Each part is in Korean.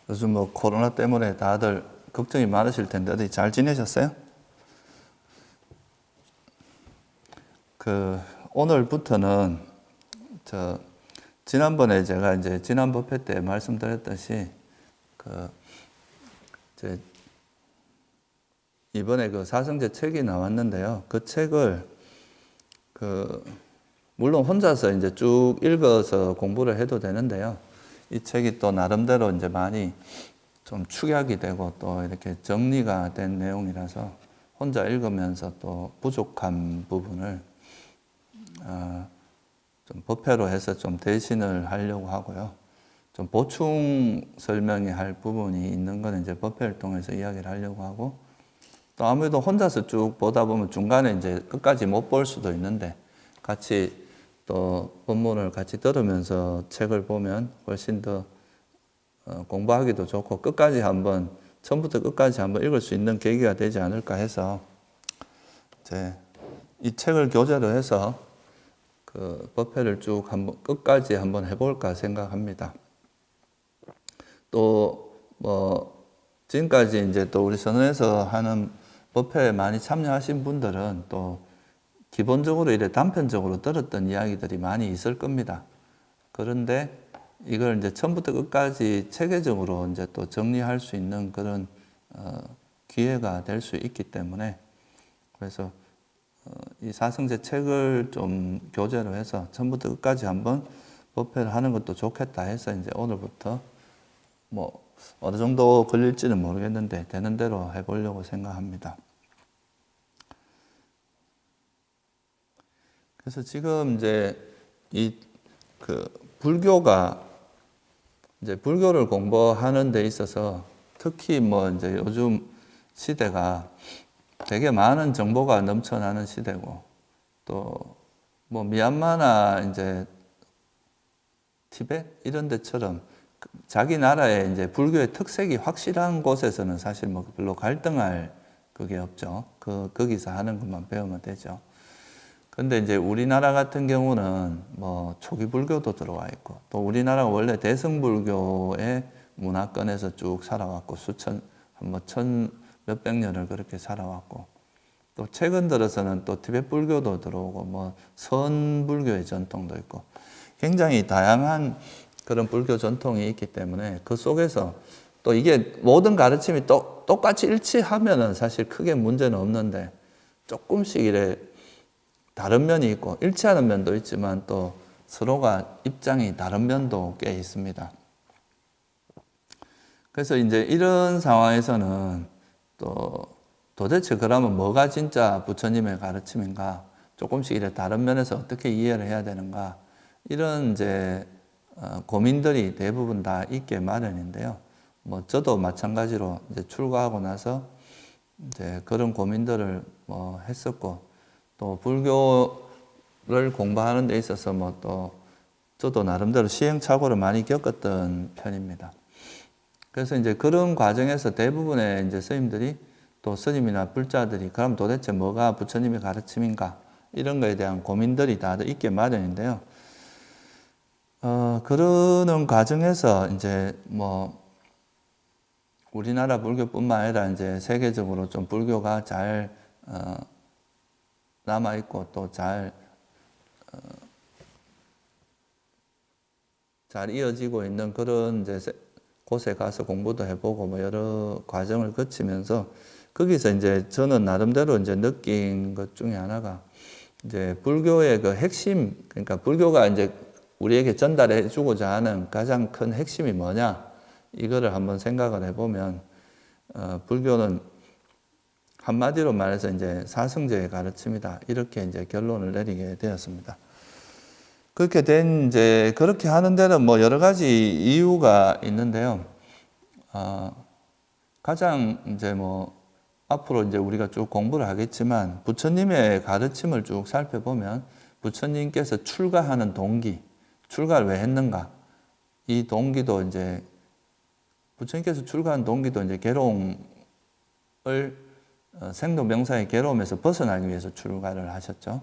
요즘 뭐 코로나 때문에 다들 걱정이 많으실 텐데 어디 잘 지내셨어요? 오늘부터는 지난번에 제가 이제 지난 법회 때 말씀드렸듯이 이제 이번에 사성제 책이 나왔는데요. 그 책을 물론 혼자서 이제 쭉 읽어서 공부를 해도 되는데요. 이 책이 또 나름대로 이제 많이 좀 축약이 되고 또 이렇게 정리가 된 내용이라서 혼자 읽으면서 또 부족한 부분을 좀 법회로 해서 좀 대신을 하려고 하고요. 좀 보충 설명이 할 부분이 있는 거는 이제 법회를 통해서 이야기를 하려고 하고, 또 아무래도 혼자서 쭉 보다 보면 중간에 이제 끝까지 못 볼 수도 있는데 같이 또 본문을 같이 들으면서 책을 보면 훨씬 더 공부하기도 좋고 끝까지 한번 처음부터 끝까지 한번 읽을 수 있는 계기가 되지 않을까 해서 이제 이 책을 교재로 해서 법회를 쭉 한번 끝까지 한번 해볼까 생각합니다. 또 지금까지 이제 또 우리 선언에서 하는 법회에 많이 참여하신 분들은 또 기본적으로 이래 단편적으로 들었던 이야기들이 많이 있을 겁니다. 그런데 이걸 이제 처음부터 끝까지 체계적으로 이제 또 정리할 수 있는 그런 기회가 될 수 있기 때문에, 그래서 이 사성제 책을 좀 교재로 해서 처음부터 끝까지 한번 법회를 하는 것도 좋겠다 해서 이제 오늘부터 어느 정도 걸릴지는 모르겠는데 되는 대로 해보려고 생각합니다. 그래서 지금 이제 불교를 공부하는 데 있어서 특히 이제 요즘 시대가 되게 많은 정보가 넘쳐나는 시대고, 또 미얀마나 이제 티베트 이런 데처럼 자기 나라의 이제 불교의 특색이 확실한 곳에서는 사실 별로 갈등할 그게 없죠. 거기서 하는 것만 배우면 되죠. 근데 이제 우리나라 같은 경우는 초기 불교도 들어와 있고, 또 우리나라가 원래 대승불교의 문화권에서 쭉 살아왔고, 천 몇백 년을 그렇게 살아왔고, 또 최근 들어서는 또 티베트 불교도 들어오고, 선불교의 전통도 있고, 굉장히 다양한 그런 불교 전통이 있기 때문에 그 속에서 또 이게 모든 가르침이 똑같이 일치하면은 사실 크게 문제는 없는데 조금씩 이래 다른 면이 있고 일치하는 면도 있지만 또 서로가 입장이 다른 면도 꽤 있습니다. 그래서 이제 이런 상황에서는 또 도대체 그러면 뭐가 진짜 부처님의 가르침인가, 조금씩 이래 다른 면에서 어떻게 이해를 해야 되는가, 이런 이제 고민들이 대부분 다 있게 마련인데요. 저도 마찬가지로 이제 출가하고 나서 이제 그런 고민들을 했었고, 또 불교를 공부하는 데 있어서 또 저도 나름대로 시행착오를 많이 겪었던 편입니다. 그래서 이제 그런 과정에서 대부분의 이제 스님들이 또 스님이나 불자들이 그럼 도대체 뭐가 부처님의 가르침인가, 이런 거에 대한 고민들이 다들 있게 마련인데요. 그러는 과정에서 이제 우리나라 불교뿐만 아니라 이제 세계적으로 좀 불교가 잘 남아있고 또 잘 이어지고 있는 그런 이제 곳에 가서 공부도 해보고 여러 과정을 거치면서 거기서 이제 저는 나름대로 이제 느낀 것 중에 하나가 이제 불교의 그 핵심, 그러니까 불교가 이제 우리에게 전달해 주고자 하는 가장 큰 핵심이 뭐냐, 이거를 한번 생각을 해보면 불교는 한마디로 말해서 이제 사성제의 가르침이다, 이렇게 이제 결론을 내리게 되었습니다. 그렇게 하는 데는 여러 가지 이유가 있는데요. 가장 이제 앞으로 이제 우리가 쭉 공부를 하겠지만 부처님의 가르침을 쭉 살펴보면 부처님께서 출가하는 동기, 출가를 왜 했는가, 이 동기도 이제 부처님께서 출가한 동기도 이제 괴로움을 생로병사의 괴로움에서 벗어나기 위해서 출가를 하셨죠.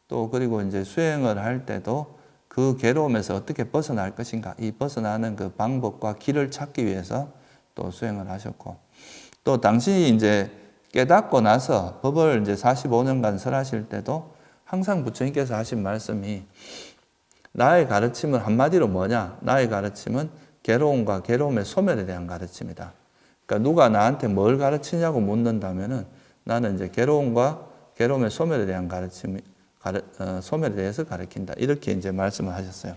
또 그리고 이제 수행을 할 때도 그 괴로움에서 어떻게 벗어날 것인가, 이 벗어나는 그 방법과 길을 찾기 위해서 또 수행을 하셨고, 또 당시 이제 깨닫고 나서 법을 이제 45년간 설하실 때도 항상 부처님께서 하신 말씀이, 나의 가르침은 한마디로 뭐냐? 나의 가르침은 괴로움과 괴로움의 소멸에 대한 가르침이다. 그러니까 누가 나한테 뭘 가르치냐고 묻는다면은 나는 이제 괴로움과 괴로움의 소멸에 대한 소멸에 대해서 가르친다. 이렇게 이제 말씀을 하셨어요.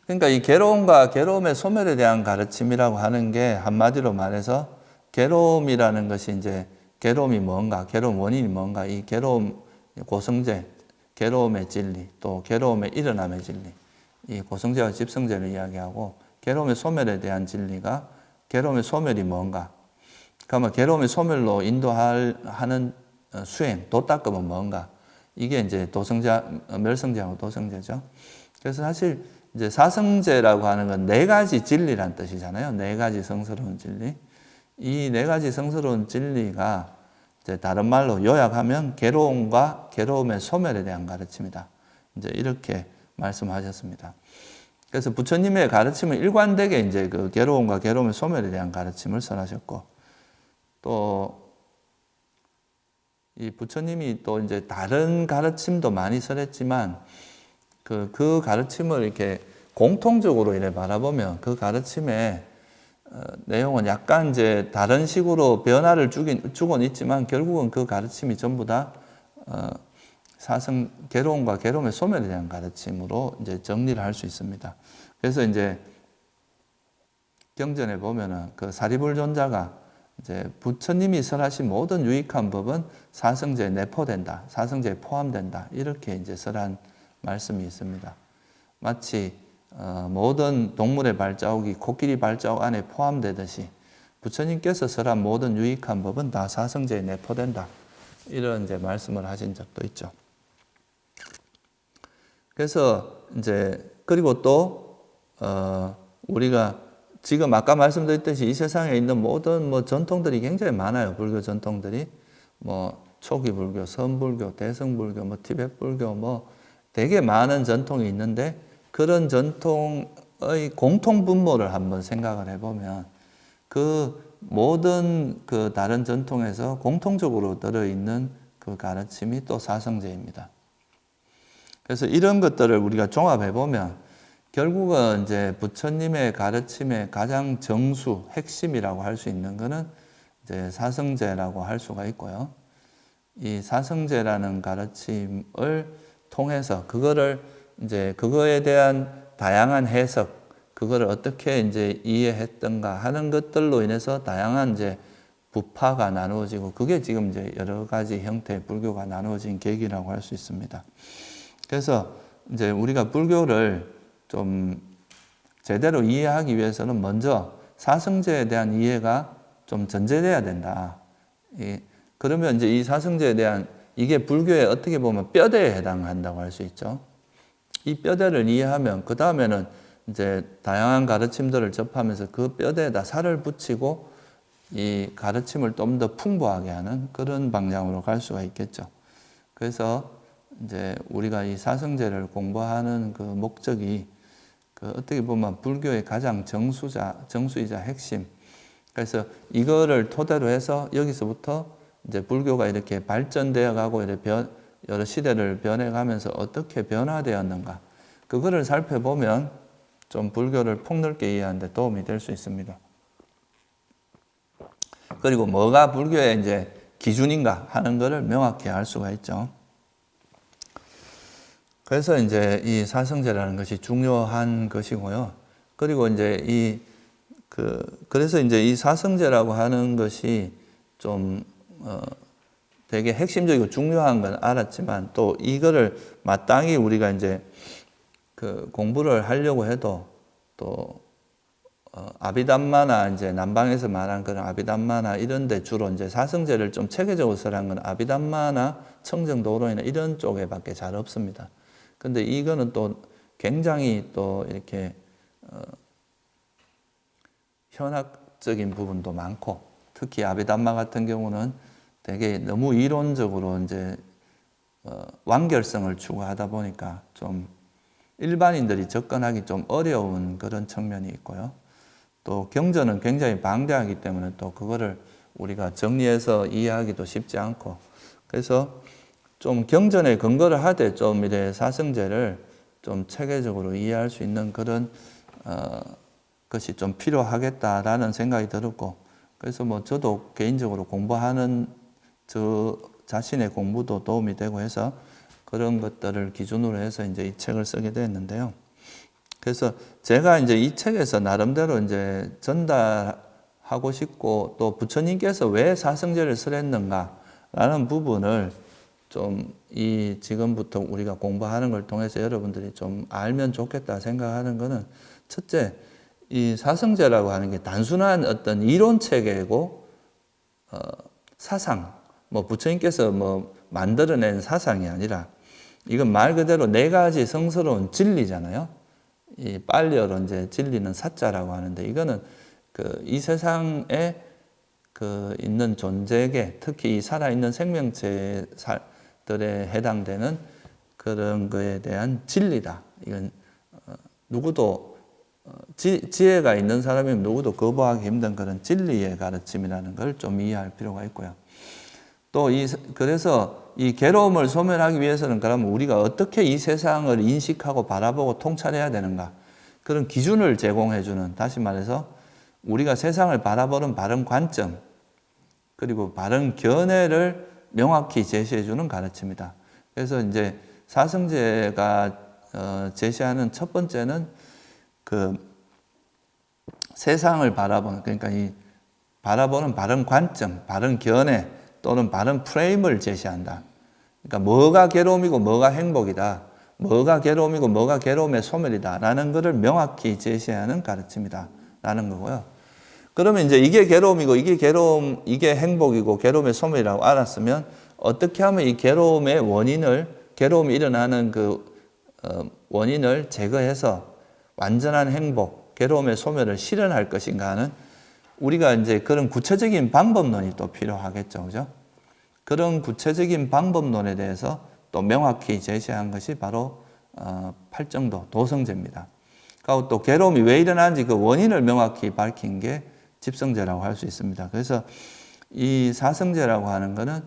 그러니까 이 괴로움과 괴로움의 소멸에 대한 가르침이라고 하는 게 한마디로 말해서 괴로움이라는 것이 이제 괴로움이 뭔가, 괴로움 원인이 뭔가, 이 괴로움 고성제, 괴로움의 진리, 또 괴로움의 일어남의 진리, 이 고성제와 집성제를 이야기하고, 괴로움의 소멸에 대한 진리가 괴로움의 소멸이 뭔가, 그러면 괴로움의 소멸로 인도하는 수행, 도닦음은 뭔가, 이게 이제 멸성제하고 도성제죠. 그래서 사실 이제 사성제라고 하는 건 네 가지 진리란 뜻이잖아요. 네 가지 성스러운 진리. 이 네 가지 성스러운 진리가 이제 다른 말로 요약하면 괴로움과 괴로움의 소멸에 대한 가르침이다. 이제 이렇게 말씀하셨습니다. 그래서 부처님의 가르침은 일관되게 이제 그 괴로움과 괴로움의 소멸에 대한 가르침을 설하셨고, 또 이 부처님이 또 이제 다른 가르침도 많이 설했지만 그 가르침을 이렇게 공통적으로 이렇게 바라보면 그 괴로움의 내용은 약간 이제 다른 식으로 변화를 주곤 있지만 결국은 그 가르침이 전부 다 괴로움과 괴로움의 소멸에 대한 가르침으로 이제 정리를 할 수 있습니다. 그래서 이제 경전에 보면은 그 사리불존자가 이제 부처님이 설하신 모든 유익한 법은 사성제에 내포된다, 사성제에 포함된다, 이렇게 이제 설한 말씀이 있습니다. 마치 모든 동물의 발자국이 코끼리 발자국 안에 포함되듯이 부처님께서 설한 모든 유익한 법은 다 사성제에 내포된다, 이런 이제 말씀을 하신 적도 있죠. 그래서 이제 그리고 또 우리가 지금 아까 말씀드렸듯이 이 세상에 있는 모든 전통들이 굉장히 많아요. 불교 전통들이 초기 불교, 선불교, 대성불교, 티베트 불교 되게 많은 전통이 있는데, 그런 전통의 공통 분모를 한번 생각을 해보면 그 모든 그 다른 전통에서 공통적으로 들어있는 그 가르침이 또 사성제입니다. 그래서 이런 것들을 우리가 종합해보면 결국은 이제 부처님의 가르침의 가장 정수, 핵심이라고 할 수 있는 것은 이제 사성제라고 할 수가 있고요. 이 사성제라는 가르침을 통해서 그거에 대한 다양한 해석, 그거를 어떻게 이제 이해했던가 하는 것들로 인해서 다양한 이제 부파가 나누어지고, 그게 지금 이제 여러 가지 형태의 불교가 나누어진 계기라고 할 수 있습니다. 그래서 이제 우리가 불교를 좀 제대로 이해하기 위해서는 먼저 사성제에 대한 이해가 좀 전제돼야 된다. 그러면 이제 이 사성제에 대한, 이게 불교의 어떻게 보면 뼈대에 해당한다고 할 수 있죠. 이 뼈대를 이해하면 그 다음에는 이제 다양한 가르침들을 접하면서 그 뼈대에다 살을 붙이고 이 가르침을 좀 더 풍부하게 하는 그런 방향으로 갈 수가 있겠죠. 그래서 이제 우리가 이 사성제를 공부하는 그 목적이 어떻게 보면 불교의 가장 정수이자 핵심. 그래서 이거를 토대로 해서 여기서부터 이제 불교가 이렇게 발전되어 가고 여러 시대를 변해가면서 어떻게 변화되었는가, 그거를 살펴보면 좀 불교를 폭넓게 이해하는 데 도움이 될 수 있습니다. 그리고 뭐가 불교의 이제 기준인가 하는 것을 명확히 알 수가 있죠. 그래서 이제 이 사성제라는 것이 중요한 것이고요. 그리고 이제 그래서 이제 이 사성제라고 하는 것이 좀 되게 핵심적이고 중요한 건 알았지만, 또 이거를 마땅히 우리가 이제 공부를 하려고 해도 또 아비담마나 이제 남방에서 말한 그런 아비담마나 이런데 주로 이제 사성제를 좀 체계적으로 설한 건 아비담마나 청정도론이나 이런 쪽에밖에 잘 없습니다. 근데 이거는 또 굉장히 또 이렇게 현학적인 부분도 많고, 특히 아비담마 같은 경우는 되게 너무 이론적으로 이제 완결성을 추구하다 보니까 좀 일반인들이 접근하기 좀 어려운 그런 측면이 있고요. 또 경전은 굉장히 방대하기 때문에 또 그거를 우리가 정리해서 이해하기도 쉽지 않고, 그래서 좀 경전에 근거를 하되 좀 이래 사성제를 좀 체계적으로 이해할 수 있는 그런 것이 좀 필요하겠다라는 생각이 들었고, 그래서 뭐 저도 개인적으로 공부하는 저 자신의 공부도 도움이 되고 해서 그런 것들을 기준으로 해서 이제 이 책을 쓰게 됐는데요. 그래서 제가 이제 이 책에서 나름대로 이제 전달하고 싶고, 또 부처님께서 왜 사성제를 쓰랬는가라는 부분을 좀 이 지금부터 우리가 공부하는 걸 통해서 여러분들이 좀 알면 좋겠다 생각하는 거는, 첫째, 이 사성제라고 하는 게 단순한 어떤 이론 체계고 사상, 뭐 부처님께서 뭐 만들어낸 사상이 아니라 이건 말 그대로 네 가지 성스러운 진리잖아요. 이 빨리어로 이제 진리는 사자라고 하는데, 이거는 이 세상에 있는 존재에게, 특히 이 살아있는 생명체들에 해당되는 그런 거에 대한 진리다. 이건 누구도 지혜가 있는 사람이면 누구도 거부하기 힘든 그런 진리의 가르침이라는 걸 좀 이해할 필요가 있고요. 또 그래서 이 괴로움을 소멸하기 위해서는 그러면 우리가 어떻게 이 세상을 인식하고 바라보고 통찰해야 되는가, 그런 기준을 제공해주는, 다시 말해서 우리가 세상을 바라보는 바른 관점, 그리고 바른 견해를 명확히 제시해주는 가르침이다. 그래서 이제 사성제가 제시하는 첫 번째는 세상을 바라보는, 그러니까 이 바라보는 바른 관점, 바른 견해 또는 바른 프레임을 제시한다. 그러니까 뭐가 괴로움이고 뭐가 행복이다, 뭐가 괴로움이고 뭐가 괴로움의 소멸이다라는 것을 명확히 제시하는 가르침이다 라는 거고요. 그러면 이제 이게 괴로움이고 이게 괴로움, 이게 행복이고 괴로움의 소멸이라고 알았으면 어떻게 하면 이 괴로움의 괴로움이 일어나는 원인을 제거해서 완전한 행복, 괴로움의 소멸을 실현할 것인가 하는, 우리가 이제 그런 구체적인 방법론이 또 필요하겠죠. 그죠? 그런 구체적인 방법론에 대해서 또 명확히 제시한 것이 바로 팔정도 도성제입니다. 그리고 또 괴로움이 왜 일어나는지 그 원인을 명확히 밝힌 게 집성제라고 할 수 있습니다. 그래서 이 사성제라고 하는 것은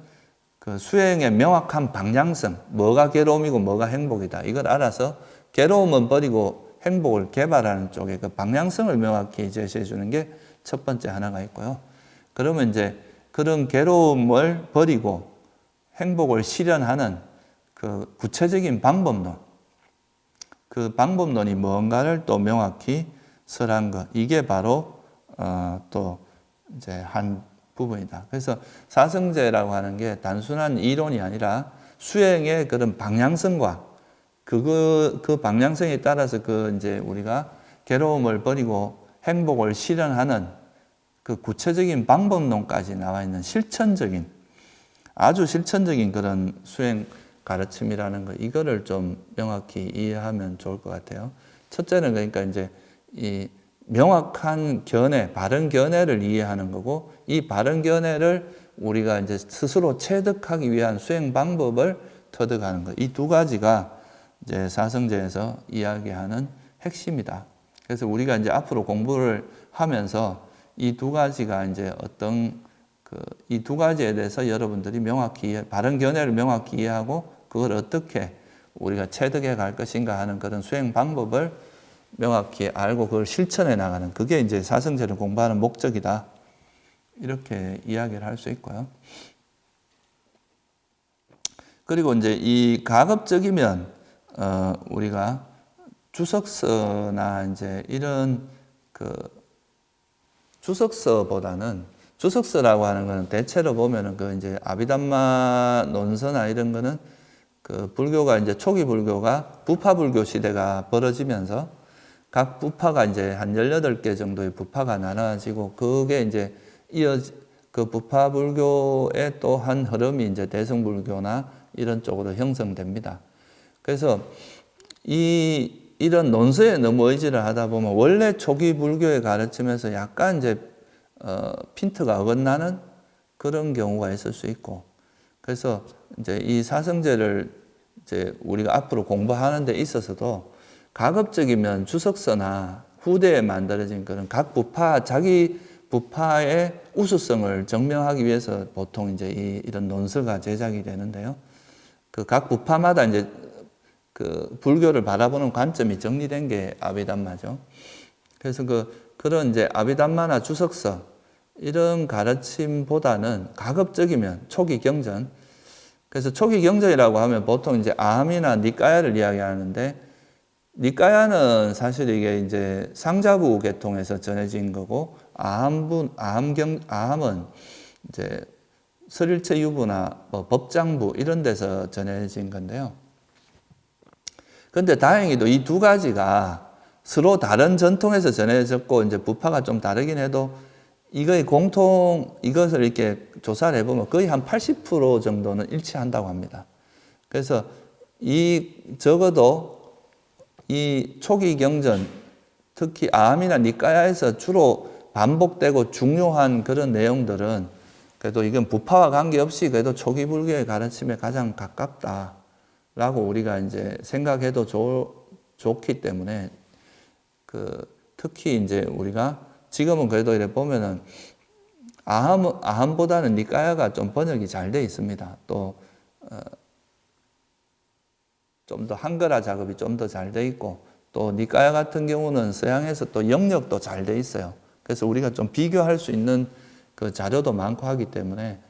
그 수행의 명확한 방향성, 뭐가 괴로움이고 뭐가 행복이다, 이걸 알아서 괴로움은 버리고 행복을 개발하는 쪽에 그 방향성을 명확히 제시해 주는 게 첫 번째 하나가 있고요. 그러면 이제 그런 괴로움을 버리고 행복을 실현하는 그 구체적인 방법론, 그 방법론이 뭔가를 또 명확히 설한 것, 이게 바로 또 이제 한 부분이다. 그래서 사성제라고 하는 게 단순한 이론이 아니라 수행의 그런 방향성과 그 방향성에 따라서 이제 우리가 괴로움을 버리고 행복을 실현하는 그 구체적인 방법론까지 나와 있는 아주 실천적인 그런 수행 가르침이라는 거, 이거를 좀 명확히 이해하면 좋을 것 같아요. 첫째는 그러니까 이제 이 명확한 견해, 바른 견해를 이해하는 거고, 이 바른 견해를 우리가 이제 스스로 체득하기 위한 수행 방법을 터득하는 것. 이 두 가지가 이제 사성제에서 이야기하는 핵심이다. 그래서 우리가 이제 앞으로 공부를 하면서 이 두 가지가 이제 이 두 가지에 대해서 여러분들이 명확히 바른 견해를 명확히 이해하고 그걸 어떻게 우리가 체득해 갈 것인가 하는 그런 수행 방법을 명확히 알고 그걸 실천해 나가는, 그게 이제 사성제를 공부하는 목적이다. 이렇게 이야기를 할 수 있고요. 그리고 이제 이 가급적이면 우리가 주석서나 이제 이런 주석서보다는, 주석서라고 하는 거는 대체로 보면은 이제 아비담마 논서나 이런 거는 불교가 이제 초기 불교가 부파 불교 시대가 벌어지면서 각 부파가 이제 한 18개 정도의 부파가 나눠지고, 그게 이제 그 부파 불교의 또 한 흐름이 이제 대승불교나 이런 쪽으로 형성됩니다. 그래서 이런 논서에 너무 의지를 하다 보면 원래 초기 불교의 가르침에서 약간 이제 핀트가 어긋나는 그런 경우가 있을 수 있고, 그래서 이제 이 사성제를 이제 우리가 앞으로 공부하는 데 있어서도 가급적이면 주석서나 후대에 만들어진 그런 각 부파, 자기 부파의 우수성을 증명하기 위해서 보통 이제 이런 논서가 제작이 되는데요. 그 각 부파마다 이제 그 불교를 바라보는 관점이 정리된 게 아비담마죠. 그래서 그런 이제 아비담마나 주석서 이런 가르침보다는 가급적이면 초기 경전. 그래서 초기 경전이라고 하면 보통 이제 아함이나 니까야를 이야기하는데, 니까야는 사실 이게 이제 상자부 계통에서 전해진 거고, 아함은 이제 설일체 유부나 뭐 법장부 이런 데서 전해진 건데요. 근데 다행히도 이 두 가지가 서로 다른 전통에서 전해졌고, 이제 부파가 좀 다르긴 해도 이것을 이렇게 조사를 해보면 거의 한 80% 정도는 일치한다고 합니다. 그래서 적어도 이 초기 경전, 특히 아함이나 니까야에서 주로 반복되고 중요한 그런 내용들은 그래도 이건 부파와 관계없이 그래도 초기 불교의 가르침에 가장 가깝다라고 우리가 이제 생각해도 좋기 때문에 특히 이제 우리가 지금은 그래도 이래 보면은 아함보다는 니까야가 좀 번역이 잘 돼 있습니다. 또 좀 더 한글화 작업이 좀 더 잘 돼 있고, 또 니까야 같은 경우는 서양에서 또 영역도 잘 돼 있어요. 그래서 우리가 좀 비교할 수 있는 그 자료도 많고 하기 때문에,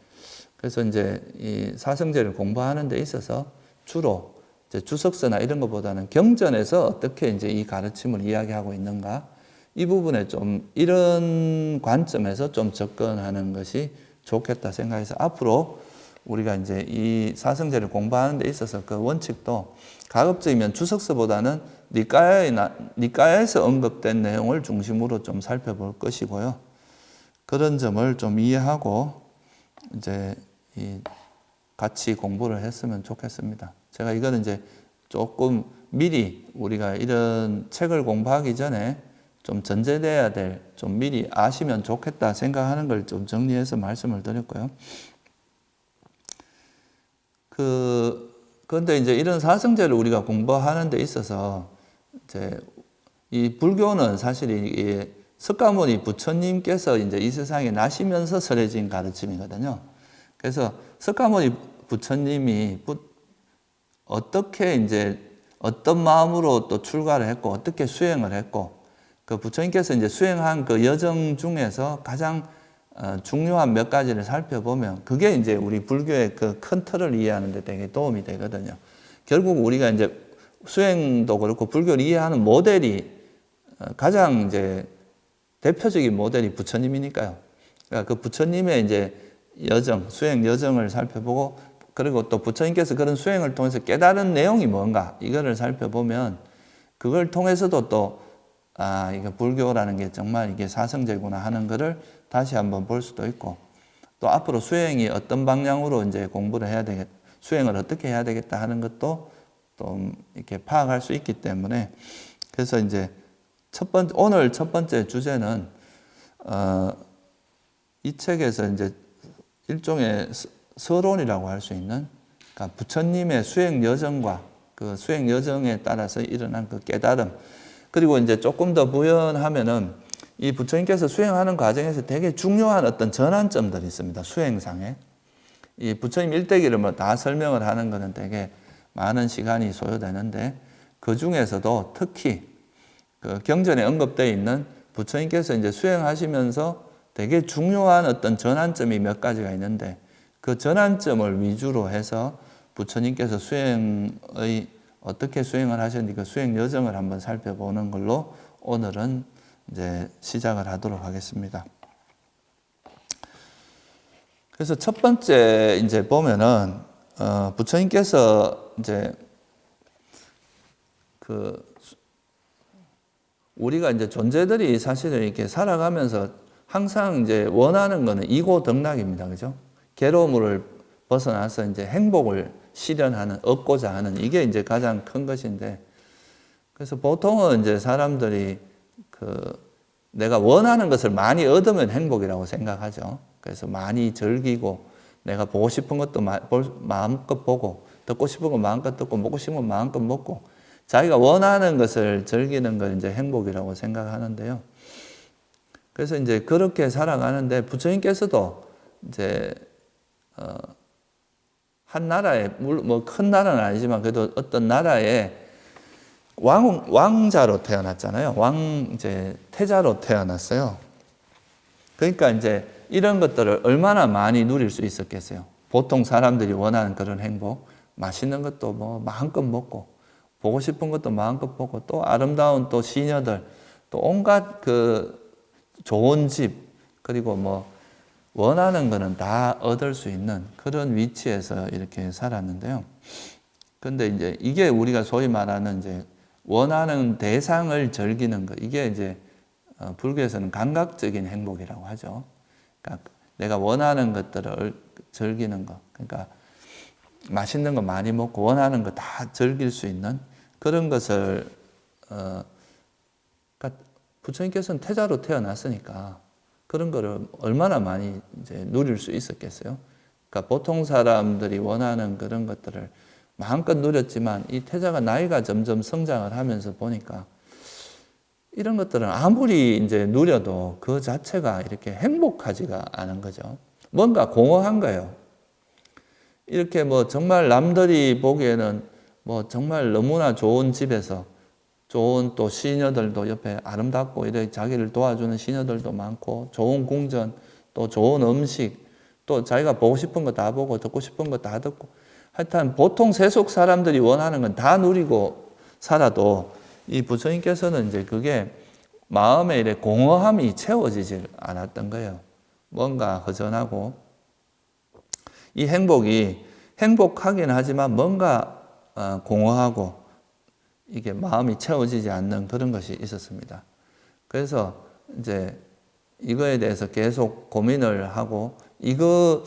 그래서 이제 이 사성제를 공부하는 데 있어서 주로 이제 주석서나 이런 것보다는 경전에서 어떻게 이제 이 가르침을 이야기하고 있는가, 이 부분에 좀 이런 관점에서 좀 접근하는 것이 좋겠다 생각해서 앞으로 우리가 이제 이 사성제를 공부하는 데 있어서 그 원칙도 가급적이면 주석서보다는 니까야에서 언급된 내용을 중심으로 좀 살펴볼 것이고요. 그런 점을 좀 이해하고 이제 같이 공부를 했으면 좋겠습니다. 제가 이거는 이제 조금 미리 우리가 이런 책을 공부하기 전에 좀 전제돼야 좀 미리 아시면 좋겠다 생각하는 걸 좀 정리해서 말씀을 드렸고요. 그런데 이제 이런 사성제를 우리가 공부하는 데 있어서 이제 이 불교는 사실 이 석가모니 부처님께서 이제 이 세상에 나시면서 설해진 가르침이거든요. 그래서 석가모니 부처님이 어떻게 이제 어떤 마음으로 또 출가를 했고 어떻게 수행을 했고, 그 부처님께서 이제 수행한 그 여정 중에서 가장 중요한 몇 가지를 살펴보면 그게 이제 우리 불교의 그 큰 틀을 이해하는 데 되게 도움이 되거든요. 결국 우리가 이제 수행도 그렇고 불교를 이해하는 모델이 가장 이제 대표적인 모델이 부처님이니까요. 그러니까 그 부처님의 이제 수행 여정을 살펴보고, 그리고 또 부처님께서 그런 수행을 통해서 깨달은 내용이 뭔가 이거를 살펴보면 그걸 통해서도 또 이게 불교라는 게 정말 이게 사성제구나 하는 거를 다시 한번 볼 수도 있고, 또 앞으로 수행이 어떤 방향으로 이제 공부를 해야 되겠다, 수행을 어떻게 해야 되겠다 하는 것도 좀 이렇게 파악할 수 있기 때문에, 그래서 이제 오늘 첫 번째 주제는 이 책에서 이제 일종의 서론이라고 할 수 있는, 그러니까 부처님의 수행 여정과 그 수행 여정에 따라서 일어난 그 깨달음, 그리고 이제 조금 더 부연하면은 이 부처님께서 수행하는 과정에서 되게 중요한 어떤 전환점들이 있습니다. 수행상에. 이 부처님 일대기를 뭐 다 설명을 하는 거는 되게 많은 시간이 소요되는데, 그 중에서도 특히 그 경전에 언급되어 있는 부처님께서 이제 수행하시면서 되게 중요한 어떤 전환점이 몇 가지가 있는데, 그 전환점을 위주로 해서 부처님께서 어떻게 수행을 하셨는지 그 수행 여정을 한번 살펴보는 걸로 오늘은 이제 시작을 하도록 하겠습니다. 그래서 첫 번째 이제 보면은 부처님께서 이제 우리가 이제 존재들이 사실은 이렇게 살아가면서 항상 이제 원하는 거는 이고덕락입니다. 그죠? 괴로움을 벗어나서 이제 행복을 얻고자 하는 이게 이제 가장 큰 것인데, 그래서 보통은 이제 사람들이 내가 원하는 것을 많이 얻으면 행복이라고 생각하죠. 그래서 많이 즐기고 내가 보고 싶은 것도 마음껏 보고, 듣고 싶은 거 마음껏 듣고, 먹고 싶은 거 마음껏 먹고, 자기가 원하는 것을 즐기는 걸 이제 행복이라고 생각하는데요. 그래서 이제 그렇게 살아가는데 부처님께서도 이제 한 나라에, 뭐 큰 나라는 아니지만 그래도 어떤 나라에 왕자로 태어났잖아요. 이제 태자로 태어났어요. 그러니까 이제 이런 것들을 얼마나 많이 누릴 수 있었겠어요. 보통 사람들이 원하는 그런 행복, 맛있는 것도 뭐 마음껏 먹고, 보고 싶은 것도 마음껏 보고, 또 아름다운 또 시녀들, 또 온갖 그 좋은 집, 그리고 뭐 원하는 거는 다 얻을 수 있는 그런 위치에서 이렇게 살았는데요. 근데 이제 이게 우리가 소위 말하는 이제 원하는 대상을 즐기는 것, 이게 이제 불교에서는 감각적인 행복이라고 하죠. 그러니까 내가 원하는 것들을 즐기는 것, 그러니까 맛있는 거 많이 먹고 원하는 거 다 즐길 수 있는 그런 것을 그러니까 부처님께서는 태자로 태어났으니까 그런 거를 얼마나 많이 이제 누릴 수 있었겠어요. 그러니까 보통 사람들이 원하는 그런 것들을 마음껏 누렸지만 이 태자가 나이가 점점 성장을 하면서 보니까 이런 것들은 아무리 이제 누려도 그 자체가 이렇게 행복하지가 않은 거죠. 뭔가 공허한 거예요. 이렇게 뭐 정말 남들이 보기에는 뭐 정말 너무나 좋은 집에서 좋은 또 시녀들도 옆에 아름답고 이렇게 자기를 도와주는 시녀들도 많고 좋은 궁전, 또 좋은 음식, 또 자기가 보고 싶은 거 다 보고 듣고 싶은 거 다 듣고 하여튼 보통 세속 사람들이 원하는 건 다 누리고 살아도 이 부처님께서는 이제 그게 마음에 이래 공허함이 채워지질 않았던 거예요. 뭔가 허전하고 이 행복이 행복하긴 하지만 뭔가 공허하고 이게 마음이 채워지지 않는 그런 것이 있었습니다. 그래서 이제 이거에 대해서 계속 고민을 하고 이거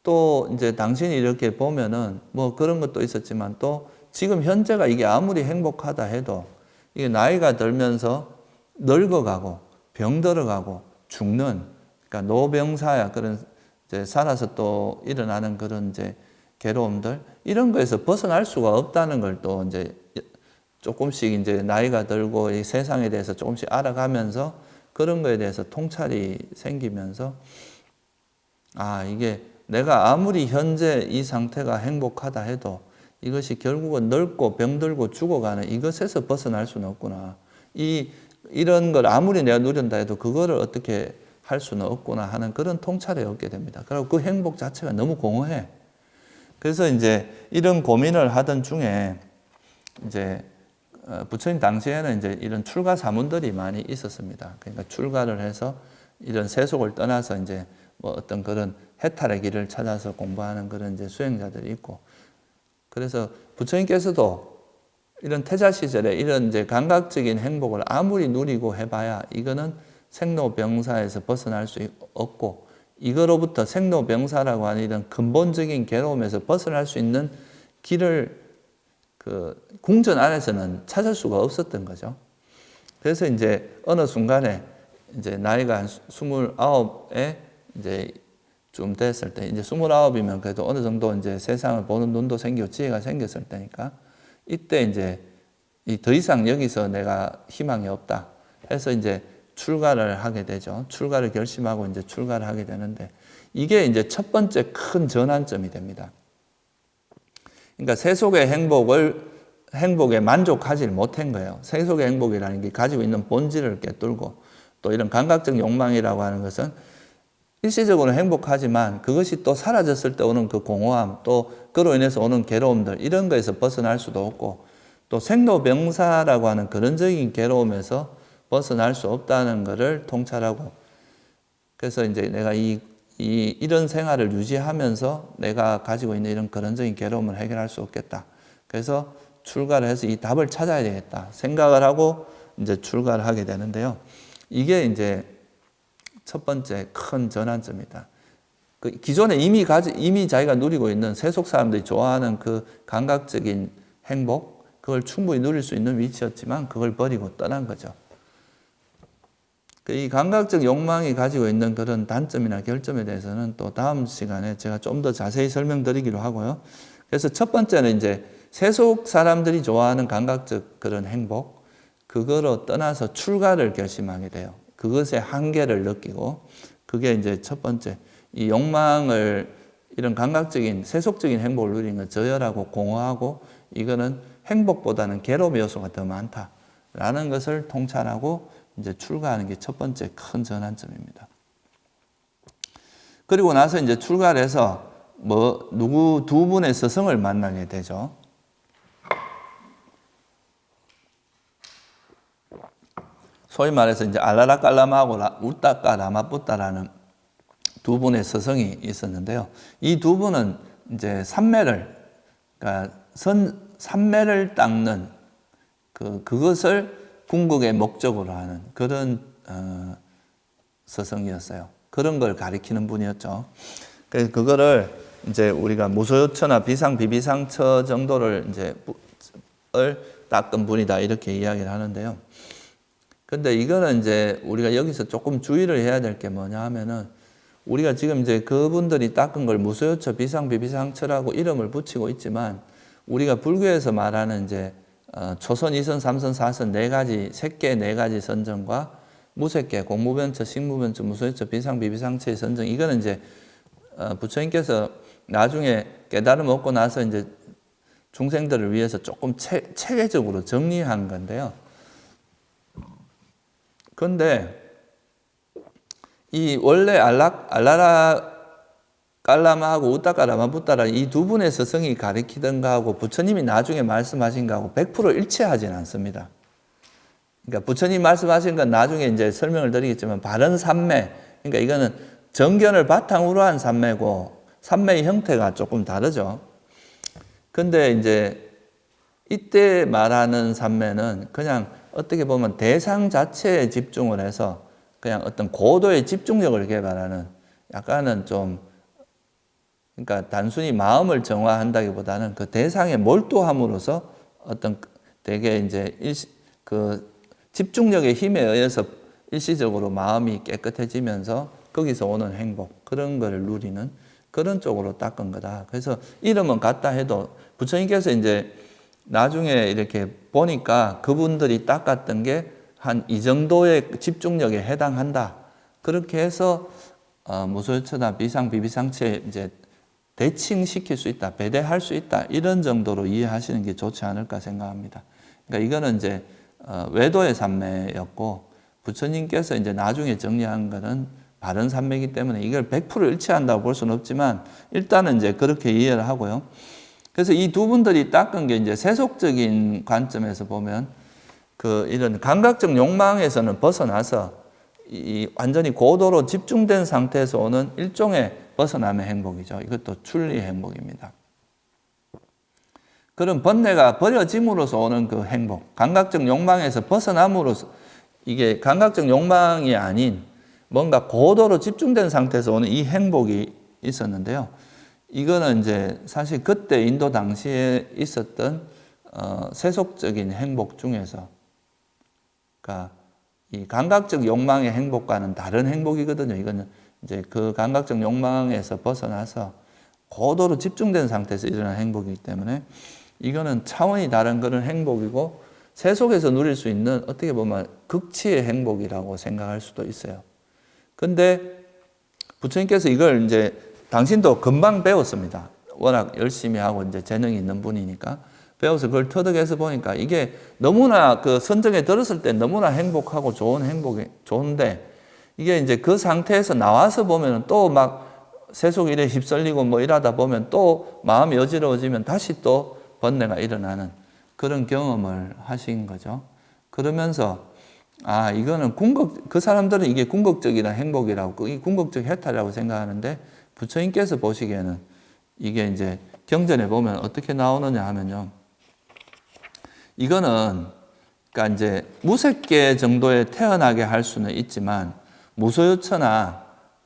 또 이제 당신이 이렇게 보면은 뭐 그런 것도 있었지만 또 지금 현재가 이게 아무리 행복하다 해도 이게 나이가 들면서 늙어가고 병들어가고 죽는 그러니까 노병사야 그런 이제 살아서 또 일어나는 그런 이제 괴로움들 이런 거에서 벗어날 수가 없다는 걸 또 이제 조금씩 이제 나이가 들고 이 세상에 대해서 조금씩 알아가면서 그런 거에 대해서 통찰이 생기면서 아 이게 내가 아무리 현재 이 상태가 행복하다 해도 이것이 결국은 늙고 병들고 죽어가는 이것에서 벗어날 수는 없구나. 이런 걸 아무리 내가 누린다 해도 그거를 어떻게 할 수는 없구나 하는 그런 통찰을 얻게 됩니다. 그리고 그 행복 자체가 너무 공허해. 그래서 이제 이런 고민을 하던 중에 이제 부처님 당시에는 이제 이런 출가 사문들이 많이 있었습니다. 그러니까 출가를 해서 이런 세속을 떠나서 이제 뭐 어떤 그런 해탈의 길을 찾아서 공부하는 그런 이제 수행자들이 있고 그래서 부처님께서도 이런 태자 시절에 이런 이제 감각적인 행복을 아무리 누리고 해봐야 이거는 생로병사에서 벗어날 수 없고 이거로부터 생로병사라고 하는 이런 근본적인 괴로움에서 벗어날 수 있는 길을 그 궁전 안에서는 찾을 수가 없었던 거죠. 그래서 이제 어느 순간에 이제 나이가 한 29에 이제 좀 됐을 때, 이제 29이면 그래도 어느 정도 이제 세상을 보는 눈도 생기고 지혜가 생겼을 때니까 이때 이제 더 이상 여기서 내가 희망이 없다 해서 이제 출가를 하게 되죠. 출가를 결심하고 이제 출가를 하게 되는데 이게 이제 첫 번째 큰 전환점이 됩니다. 그러니까 세속의 행복에 만족하지 못한 거예요. 세속의 행복이라는 게 가지고 있는 본질을 꿰뚫고 또 이런 감각적 욕망이라고 하는 것은 일시적으로 행복하지만 그것이 또 사라졌을 때 오는 그 공허함 또 그로 인해서 오는 괴로움들 이런 거에서 벗어날 수도 없고 또 생로병사라고 하는 근원적인 괴로움에서 벗어날 수 없다는 것을 통찰하고 그래서 이제 내가 이런 생활을 유지하면서 내가 가지고 있는 이런 근원적인 괴로움을 해결할 수 없겠다. 그래서 출가를 해서 이 답을 찾아야 되겠다 생각을 하고 이제 출가를 하게 되는데요. 이게 이제 첫 번째 큰 전환점이다. 그 기존에 이미 자기가 누리고 있는 세속 사람들이 좋아하는 그 감각적인 행복, 그걸 충분히 누릴 수 있는 위치였지만 그걸 버리고 떠난 거죠. 이 감각적 욕망이 가지고 있는 그런 단점이나 결점에 대해서는 또 다음 시간에 제가 좀 더 자세히 설명드리기로 하고요. 그래서 첫 번째는 이제 세속 사람들이 좋아하는 감각적 그런 행복, 그거로 떠나서 출가를 결심하게 돼요. 그것의 한계를 느끼고, 그게 이제 첫 번째. 이 욕망을, 이런 감각적인 세속적인 행복을 누리는 건 저열하고 공허하고, 이거는 행복보다는 괴로움 요소가 더 많다라는 것을 통찰하고 이제 출가하는 게 첫 번째 큰 전환점입니다. 그리고 나서 이제 출가를 해서 누구 두 분의 스승을 만나게 되죠. 소위 말해서 이제 알라라 깔라마하고 우따까 라마뿌따라는 두 분의 스승이 있었는데요. 이 두 분은 이제 그러니까 삼매를 닦는 그것을 궁극의 목적으로 하는 그런 스승이었어요. 그런 걸 가리키는 분이었죠. 그래서 그거를 이제 우리가 무소유처나 비상비비상처 정도를 이제 닦은 분이다 이렇게 이야기를 하는데요. 근데 이거는 이제 우리가 여기서 조금 주의를 해야 될 게 뭐냐 하면은, 우리가 지금 이제 그분들이 닦은 걸 무소유처, 비상비비상처라고 이름을 붙이고 있지만, 우리가 불교에서 말하는 이제 초선, 2선, 3선, 4선 네 가지, 색계 네 가지 선정과 무색계, 공무변처, 식무변처, 무소유처, 비상비비상처의 선정, 이거는 이제 부처님께서 나중에 깨달음 얻고 나서 이제 중생들을 위해서 조금 체계적으로 정리한 건데요. 그런데 이 원래 알라라 깔라마하고 우따까 라마뿌따라 이 두 분의 스승이 가리키던 거하고 부처님이 나중에 말씀하신 거하고 100% 일치하지는 않습니다. 그러니까 부처님 말씀하신 건 나중에 이제 설명을 드리겠지만 바른 삼매, 그러니까 이거는 정견을 바탕으로 한 삼매고 삼매의 형태가 조금 다르죠. 근데 이제 이때 말하는 삼매는 그냥 어떻게 보면 대상 자체에 집중을 해서 그냥 어떤 고도의 집중력을 개발하는, 약간은 좀, 그러니까 단순히 마음을 정화한다기보다는 그 대상에 몰두함으로써 어떤 되게 이제 그 집중력의 힘에 의해서 일시적으로 마음이 깨끗해지면서 거기서 오는 행복, 그런 거를 누리는 그런 쪽으로 닦은 거다. 그래서 이름은 같다 해도 부처님께서 이제 나중에 이렇게 보니까 그분들이 닦았던 게 한 이 정도의 집중력에 해당한다. 그렇게 해서 무소유처나 비상비비상처에 이제 대칭시킬 수 있다, 배대할 수 있다, 이런 정도로 이해하시는 게 좋지 않을까 생각합니다. 그러니까 이거는 이제 외도의 삼매였고, 부처님께서 이제 나중에 정리한 거는 바른 삼매이기 때문에 이걸 100% 일치한다고 볼 수는 없지만 일단은 이제 그렇게 이해를 하고요. 그래서 이 두 분들이 닦은 게 이제 세속적인 관점에서 보면 이런 감각적 욕망에서는 벗어나서 완전히 고도로 집중된 상태에서 오는 일종의 벗어남의 행복이죠. 이것도 출리의 행복입니다. 그런 번뇌가 버려짐으로써 오는 그 행복, 감각적 욕망에서 벗어남으로써, 이게 감각적 욕망이 아닌 뭔가 고도로 집중된 상태에서 오는 이 행복이 있었는데요. 이거는 이제 사실 그때 인도 당시에 있었던 세속적인 행복 중에서, 그러니까 이 감각적 욕망의 행복과는 다른 행복이거든요. 이거는 이제 그 감각적 욕망에서 벗어나서 고도로 집중된 상태에서 일어나는 행복이기 때문에 이거는 차원이 다른 그런 행복이고, 세속에서 누릴 수 있는 어떻게 보면 극치의 행복이라고 생각할 수도 있어요. 근데 부처님께서 이걸 이제 당신도 금방 배웠습니다. 워낙 열심히 하고 이제 재능이 있는 분이니까 배워서 그걸 터득해서 보니까 이게 너무나 그 선정에 들었을 때 너무나 행복하고 좋은데, 이게 이제 그 상태에서 나와서 보면 또 막 세속 일에 휩쓸리고 뭐 이러다 보면 또 마음이 어지러워지면 다시 또 번뇌가 일어나는 그런 경험을 하신 거죠. 그러면서 이거는 그 사람들은 이게 궁극적이나 행복이라고, 이 궁극적 해탈이라고 생각하는데, 부처님께서 보시기에는 이게 이제 경전에 보면 어떻게 나오느냐 하면요. 이거는 그러니까 이제 무색계 정도에 태어나게 할 수는 있지만, 무소유처나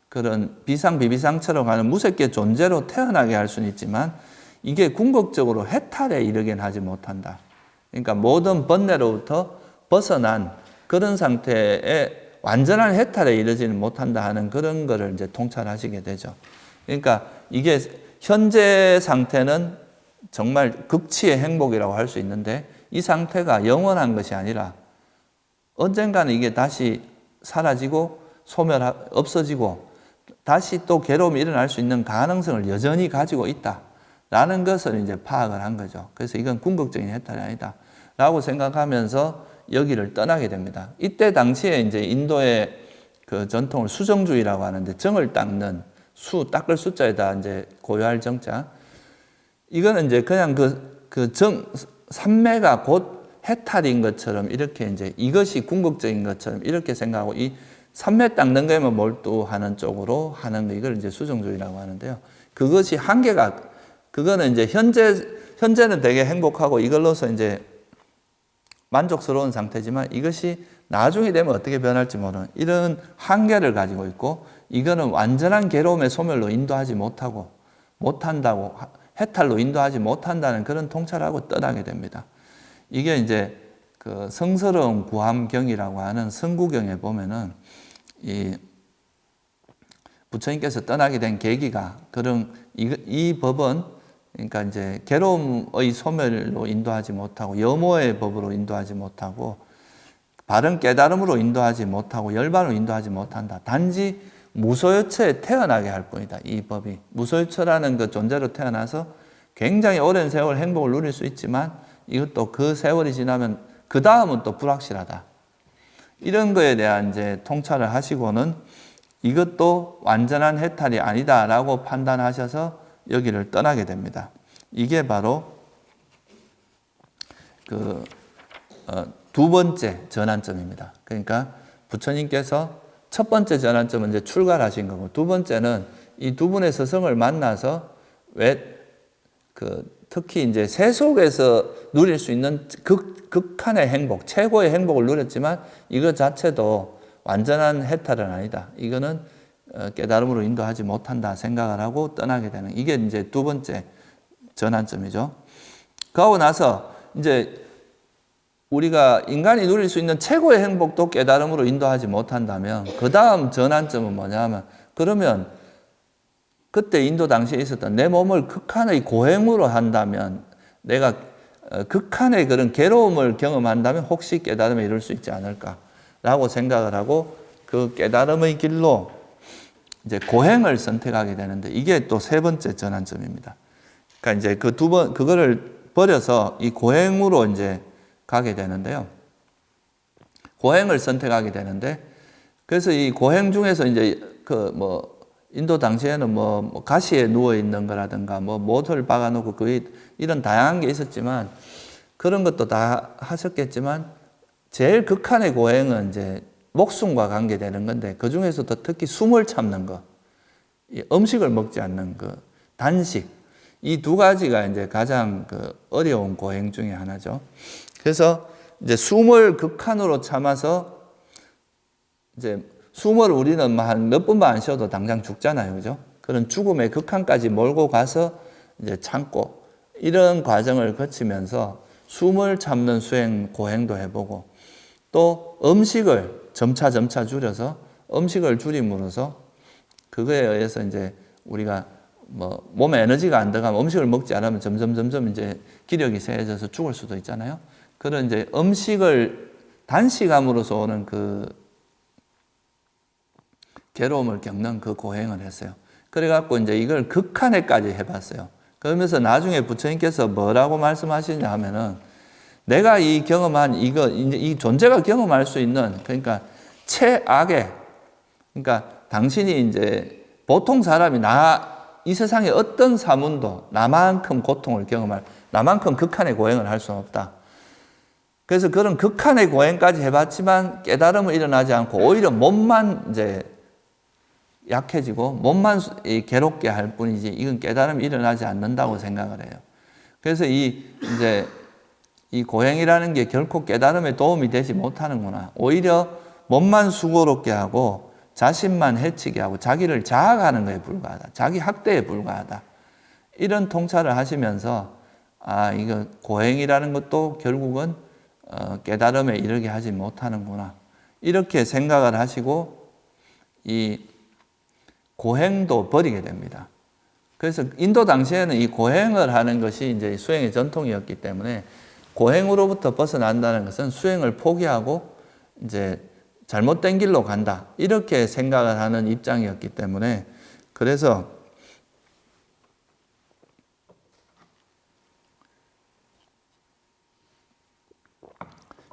그런 비상비비상처럼 가는 무색계 존재로 태어나게 할 수는 있지만, 이게 궁극적으로 해탈에 이르긴 하지 못한다. 그러니까 모든 번뇌로부터 벗어난 그런 상태에 완전한 해탈에 이르지는 못한다 하는 그런 거를 이제 통찰하시게 되죠. 그러니까 이게 현재 상태는 정말 극치의 행복이라고 할 수 있는데 이 상태가 영원한 것이 아니라 언젠가는 이게 다시 사라지고 없어지고 다시 또 괴로움이 일어날 수 있는 가능성을 여전히 가지고 있다라는 것을 이제 파악을 한 거죠. 그래서 이건 궁극적인 해탈이 아니다 라고 생각하면서 여기를 떠나게 됩니다. 이때 당시에 이제 인도의 그 전통을 수정주의라고 하는데 정을 닦는 닦을 숫자에다 이제 고요할 정자. 이거는 이제 그냥 삼매가 곧 해탈인 것처럼 이렇게 이제 이것이 궁극적인 것처럼 이렇게 생각하고 이 삼매 닦는 거에만 몰두하는 쪽으로 하는 거 이걸 이제 수정주의라고 하는데요. 그것이 그거는 이제 현재는 되게 행복하고 이걸로서 이제 만족스러운 상태지만 이것이 나중에 되면 어떻게 변할지 모르는 이런 한계를 가지고 있고 이거는 완전한 괴로움의 소멸로 인도하지 못한다고 해탈로 인도하지 못한다는 그런 통찰하고 떠나게 됩니다. 이게 이제 그 성스러운 구함경이라고 하는 성구경에 보면은 이 부처님께서 떠나게 된 계기가 이 법은 그러니까 이제 괴로움의 소멸로 인도하지 못하고 염호의 법으로 인도하지 못하고 바른 깨달음으로 인도하지 못하고 열반으로 인도하지 못한다. 단지 무소유처에 태어나게 할 뿐이다. 이 법이 무소유처라는 그 존재로 태어나서 굉장히 오랜 세월 행복을 누릴 수 있지만 이것도 그 세월이 지나면 그 다음은 또 불확실하다. 이런 거에 대한 이제 통찰을 하시고는 이것도 완전한 해탈이 아니다라고 판단하셔서 여기를 떠나게 됩니다. 이게 바로 두 번째 전환점입니다. 그러니까 부처님께서 첫 번째 전환점은 이제 출가하신 거고 두 번째는 이 두 분의 스승을 만나서 특히 이제 세속에서 누릴 수 있는 극한의 행복, 최고의 행복을 누렸지만 이것 자체도 완전한 해탈은 아니다. 이거는 깨달음으로 인도하지 못한다 생각을 하고 떠나게 되는 이게 이제 두 번째 전환점이죠. 그러고 나서 이제 우리가 인간이 누릴 수 있는 최고의 행복도 깨달음으로 인도하지 못한다면 그 다음 전환점은 뭐냐면 그러면 그때 인도 당시에 있었던 내 몸을 극한의 고행으로 한다면 내가 극한의 그런 괴로움을 경험한다면 혹시 깨달음에 이룰 수 있지 않을까라고 생각을 하고 그 깨달음의 길로 이제 고행을 선택하게 되는데 이게 또 세 번째 전환점입니다. 그러니까 이제 그거를 버려서 이 고행으로 이제 가게 되는데요. 고행을 선택하게 되는데 그래서 이 고행 중에서 이제 인도 당시에는 가시에 누워 있는 거라든가 못을 박아놓고 이런 다양한 게 있었지만 그런 것도 다 하셨겠지만 제일 극한의 고행은 이제 목숨과 관계되는 건데 그 중에서도 특히 숨을 참는 거, 음식을 먹지 않는 거, 단식 이 두 가지가 이제 가장 어려운 고행 중에 하나죠. 그래서 이제 숨을 극한으로 참아서 이제 숨을 우리는 한 몇 분만 안 쉬어도 당장 죽잖아요. 그죠? 그런 죽음의 극한까지 몰고 가서 이제 참고 이런 과정을 거치면서 숨을 참는 수행 고행도 해보고 또 음식을 점차 줄여서 음식을 줄임으로써 그거에 의해서 이제 우리가 몸에 에너지가 안 들어가면 음식을 먹지 않으면 점점 이제 기력이 세져서 죽을 수도 있잖아요. 그런 이제 음식을 단식함으로써 오는 괴로움을 겪는 그 고행을 했어요. 그래갖고 이제 이걸 극한에까지 해봤어요. 그러면서 나중에 부처님께서 뭐라고 말씀하시냐 하면은 내가 이 경험한 이 존재가 경험할 수 있는 그러니까 최악의 그러니까 당신이 이제 보통 사람이 이 세상에 어떤 사문도 나만큼 고통을 나만큼 극한의 고행을 할 수는 없다. 그래서 그런 극한의 고행까지 해봤지만 깨달음은 일어나지 않고 오히려 몸만 이제 약해지고 몸만 괴롭게 할 뿐이지 이건 깨달음이 일어나지 않는다고 생각을 해요. 그래서 이제 이 고행이라는 게 결코 깨달음에 도움이 되지 못하는구나. 오히려 몸만 수고롭게 하고 자신만 해치게 하고 자기를 자학하는 것에 불과하다. 자기 학대에 불과하다. 이런 통찰을 하시면서 이거 고행이라는 것도 결국은 깨달음에 이르게 하지 못하는구나. 이렇게 생각을 하시고 이 고행도 버리게 됩니다. 그래서 인도 당시에는 이 고행을 하는 것이 이제 수행의 전통이었기 때문에 고행으로부터 벗어난다는 것은 수행을 포기하고 이제 잘못된 길로 간다. 이렇게 생각을 하는 입장이었기 때문에 그래서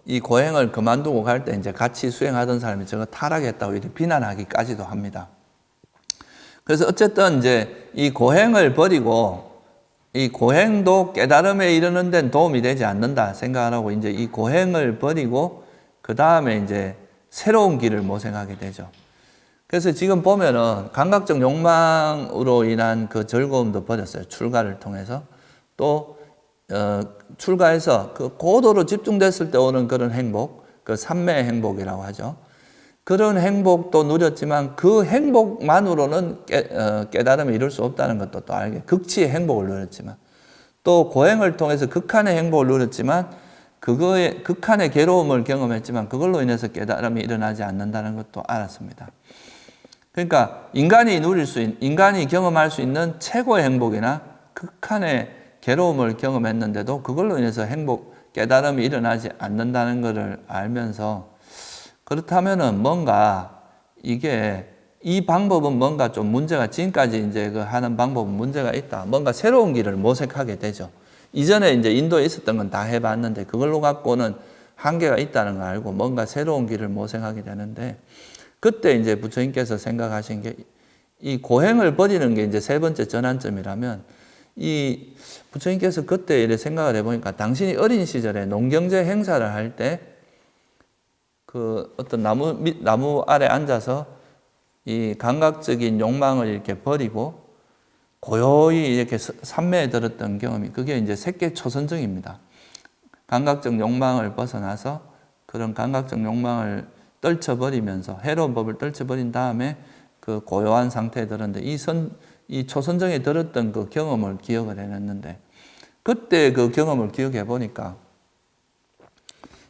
이 고행을 그만두고 갈 때 이제 같이 수행하던 사람이 저거 타락했다고 이렇게 비난하기까지도 합니다. 그래서 어쨌든 이제 이 고행을 버리고 이 고행도 깨달음에 이르는 데는 도움이 되지 않는다 생각하고 이제 이 고행을 버리고 그 다음에 이제 새로운 길을 모색하게 되죠. 그래서 지금 보면은 감각적 욕망으로 인한 그 즐거움도 버렸어요. 출가를 통해서. 또 출가해서 그 고도로 집중됐을 때 오는 그런 행복, 그 삼昧 행복이라고 하죠. 그런 행복도 누렸지만 그 행복만으로는 깨달음에 이룰 수 없다는 것도 또 알게, 극치의 행복을 누렸지만 또 고행을 통해서 극한의 행복을 누렸지만 그거에 극한의 괴로움을 경험했지만 그걸로 인해서 깨달음이 일어나지 않는다는 것도 알았습니다. 그러니까 인간이 경험할 수 있는 최고의 행복이나 극한의 괴로움을 경험했는데도 그걸로 인해서 깨달음이 일어나지 않는다는 것을 알면서 그렇다면은 뭔가 이 방법은 뭔가 좀 문제가, 지금까지 이제 그 하는 방법은 문제가 있다. 뭔가 새로운 길을 모색하게 되죠. 이전에 이제 인도에 있었던 건 다 해봤는데 그걸로 갖고는 한계가 있다는 걸 알고 뭔가 새로운 길을 모색하게 되는데 그때 이제 부처님께서 생각하신 게 이 고행을 버리는 게 이제 세 번째 전환점이라면 이 부처님께서 그때 이렇게 생각을 해보니까 당신이 어린 시절에 농경제 행사를 할 때 그 어떤 나무 아래 앉아서 이 감각적인 욕망을 이렇게 버리고 고요히 이렇게 삼매에 들었던 경험이 그게 이제 색계 초선정입니다. 감각적 욕망을 벗어나서 그런 감각적 욕망을 떨쳐버리면서 해로운 법을 떨쳐버린 다음에 그 고요한 상태에 들었는데 이 초선정에 들었던 그 경험을 기억을 해냈는데 그때 그 경험을 기억해 보니까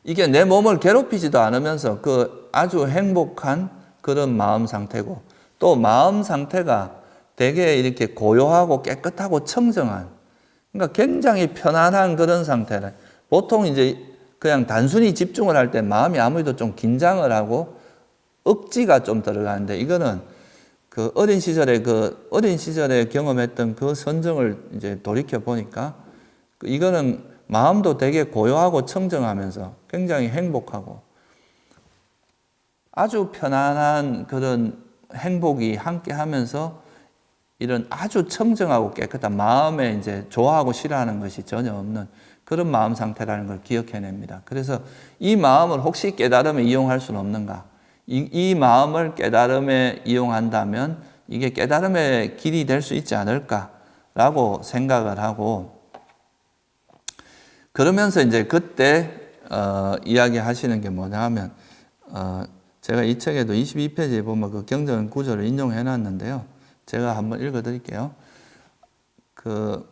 이게 내 몸을 괴롭히지도 않으면서 그 아주 행복한 그런 마음 상태고 또 마음 상태가 되게 이렇게 고요하고 깨끗하고 청정한 그러니까 굉장히 편안한 그런 상태를 보통 이제 그냥 단순히 집중을 할 때 마음이 아무래도 좀 긴장을 하고 억지가 좀 들어가는데 이거는 그 어린 시절에 경험했던 그 선정을 이제 돌이켜 보니까 이거는 마음도 되게 고요하고 청정하면서 굉장히 행복하고 아주 편안한 그런 행복이 함께 하면서 이런 아주 청정하고 깨끗한 마음에 이제 좋아하고 싫어하는 것이 전혀 없는 그런 마음 상태라는 걸 기억해냅니다. 그래서 이 마음을 혹시 깨달음에 이용할 수는 없는가? 이 마음을 깨달음에 이용한다면 이게 깨달음의 길이 될 수 있지 않을까라고 생각을 하고 그러면서 이제 그때 이야기하시는 게 뭐냐 하면 제가 이 책에도 22페이지에 보면 그 경전 구절을 인용해 놨는데요. 제가 한번 읽어 드릴게요. 그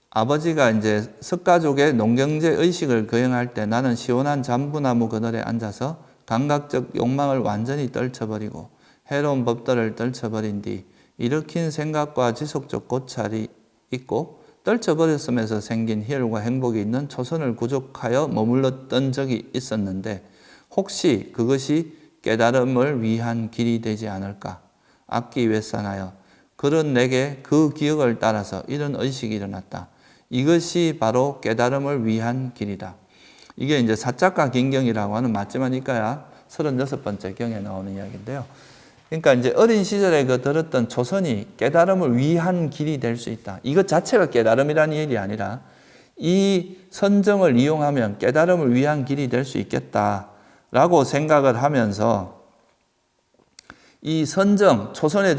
아버지가 이제 석가족의 농경제 의식을 거행할 때 나는 시원한 잠부나무 그늘에 앉아서 감각적 욕망을 완전히 떨쳐버리고 해로운 법들을 떨쳐버린 뒤 일으킨 생각과 지속적 고찰이 있고 떨쳐버렸음에서 생긴 희열과 행복이 있는 초선을 구족하여 머물렀던 적이 있었는데 혹시 그것이 깨달음을 위한 길이 되지 않을까? 악기외산하여 그런 내게 그 기억을 따라서 이런 의식이 일어났다. 이것이 바로 깨달음을 위한 길이다. 이게 이제 사자가 긴경이라고 하는 맞지만 이까야 36번째 경에 나오는 이야기인데요. 그러니까 이제 어린 시절에 그 들었던 초선이 깨달음을 위한 길이 될 수 있다. 이것 자체가 깨달음이라는 일이 아니라 이 선정을 이용하면 깨달음을 위한 길이 될 수 있겠다라고 생각을 하면서 이 선정, 초선에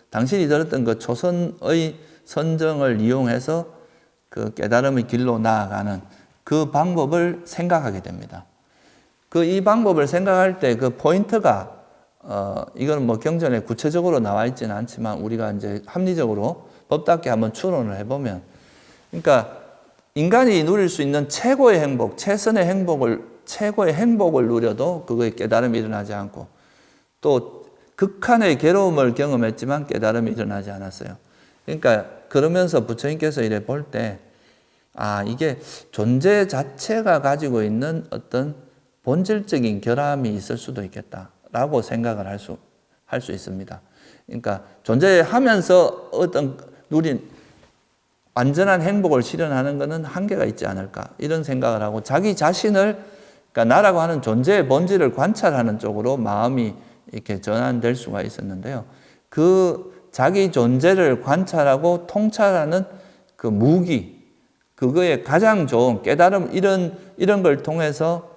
당신이 들었던 그 초선의 선정을 이용해서 그 깨달음의 길로 나아가는 그 방법을 생각하게 됩니다. 이 방법을 생각할 때 그 포인트가 이거는 뭐 경전에 구체적으로 나와 있지는 않지만 우리가 이제 합리적으로 법답게 한번 추론을 해보면 그러니까 인간이 누릴 수 있는 최고의 행복, 최선의 행복을 최고의 행복을 누려도 그거에 깨달음이 일어나지 않고, 또 극한의 괴로움을 경험했지만 깨달음이 일어나지 않았어요. 그러니까 그러면서 부처님께서 이래 볼 때, 이게 존재 자체가 가지고 있는 어떤 본질적인 결함이 있을 수도 있겠다라고 생각을 할 수 있습니다. 그러니까 존재하면서 어떤 누린 완전한 행복을 실현하는 것은 한계가 있지 않을까, 이런 생각을 하고, 자기 자신을, 그러니까 나라고 하는 존재의 본질을 관찰하는 쪽으로 마음이 이렇게 전환될 수가 있었는데요. 그 자기 존재를 관찰하고 통찰하는 그 무기, 그거에 가장 좋은 깨달음, 이런 걸 통해서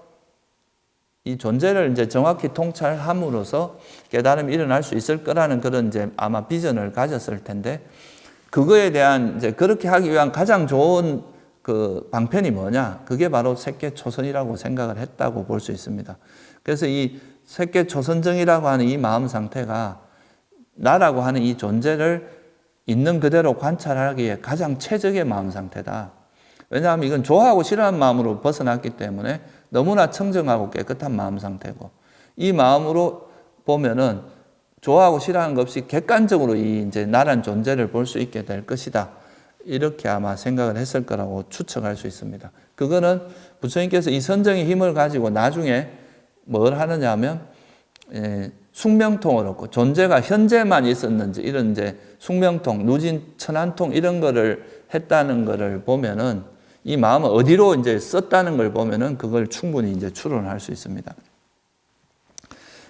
이 존재를 이제 정확히 통찰함으로써 깨달음이 일어날 수 있을 거라는 그런 이제 아마 비전을 가졌을 텐데, 그거에 대한 이제 그렇게 하기 위한 가장 좋은 그 방편이 뭐냐? 그게 바로 색계초선이라고 생각을 했다고 볼 수 있습니다. 그래서 이 색계초선정이라고 하는 이 마음 상태가 나라고 하는 이 존재를 있는 그대로 관찰하기에 가장 최적의 마음 상태다. 왜냐하면 이건 좋아하고 싫어하는 마음으로 벗어났기 때문에 너무나 청정하고 깨끗한 마음 상태고, 이 마음으로 보면은 좋아하고 싫어하는 것 없이 객관적으로 이 이제 나란 존재를 볼 수 있게 될 것이다. 이렇게 아마 생각을 했을 거라고 추측할 수 있습니다. 그거는 부처님께서 이 선정의 힘을 가지고 나중에 뭘 하느냐 하면, 숙명통을 얻고, 존재가 현재만 있었는지 이런 이제 숙명통, 누진 천안통 이런 거를 했다는 거를 보면은, 이 마음을 어디로 이제 썼다는 걸 보면은 그걸 충분히 이제 추론할 수 있습니다.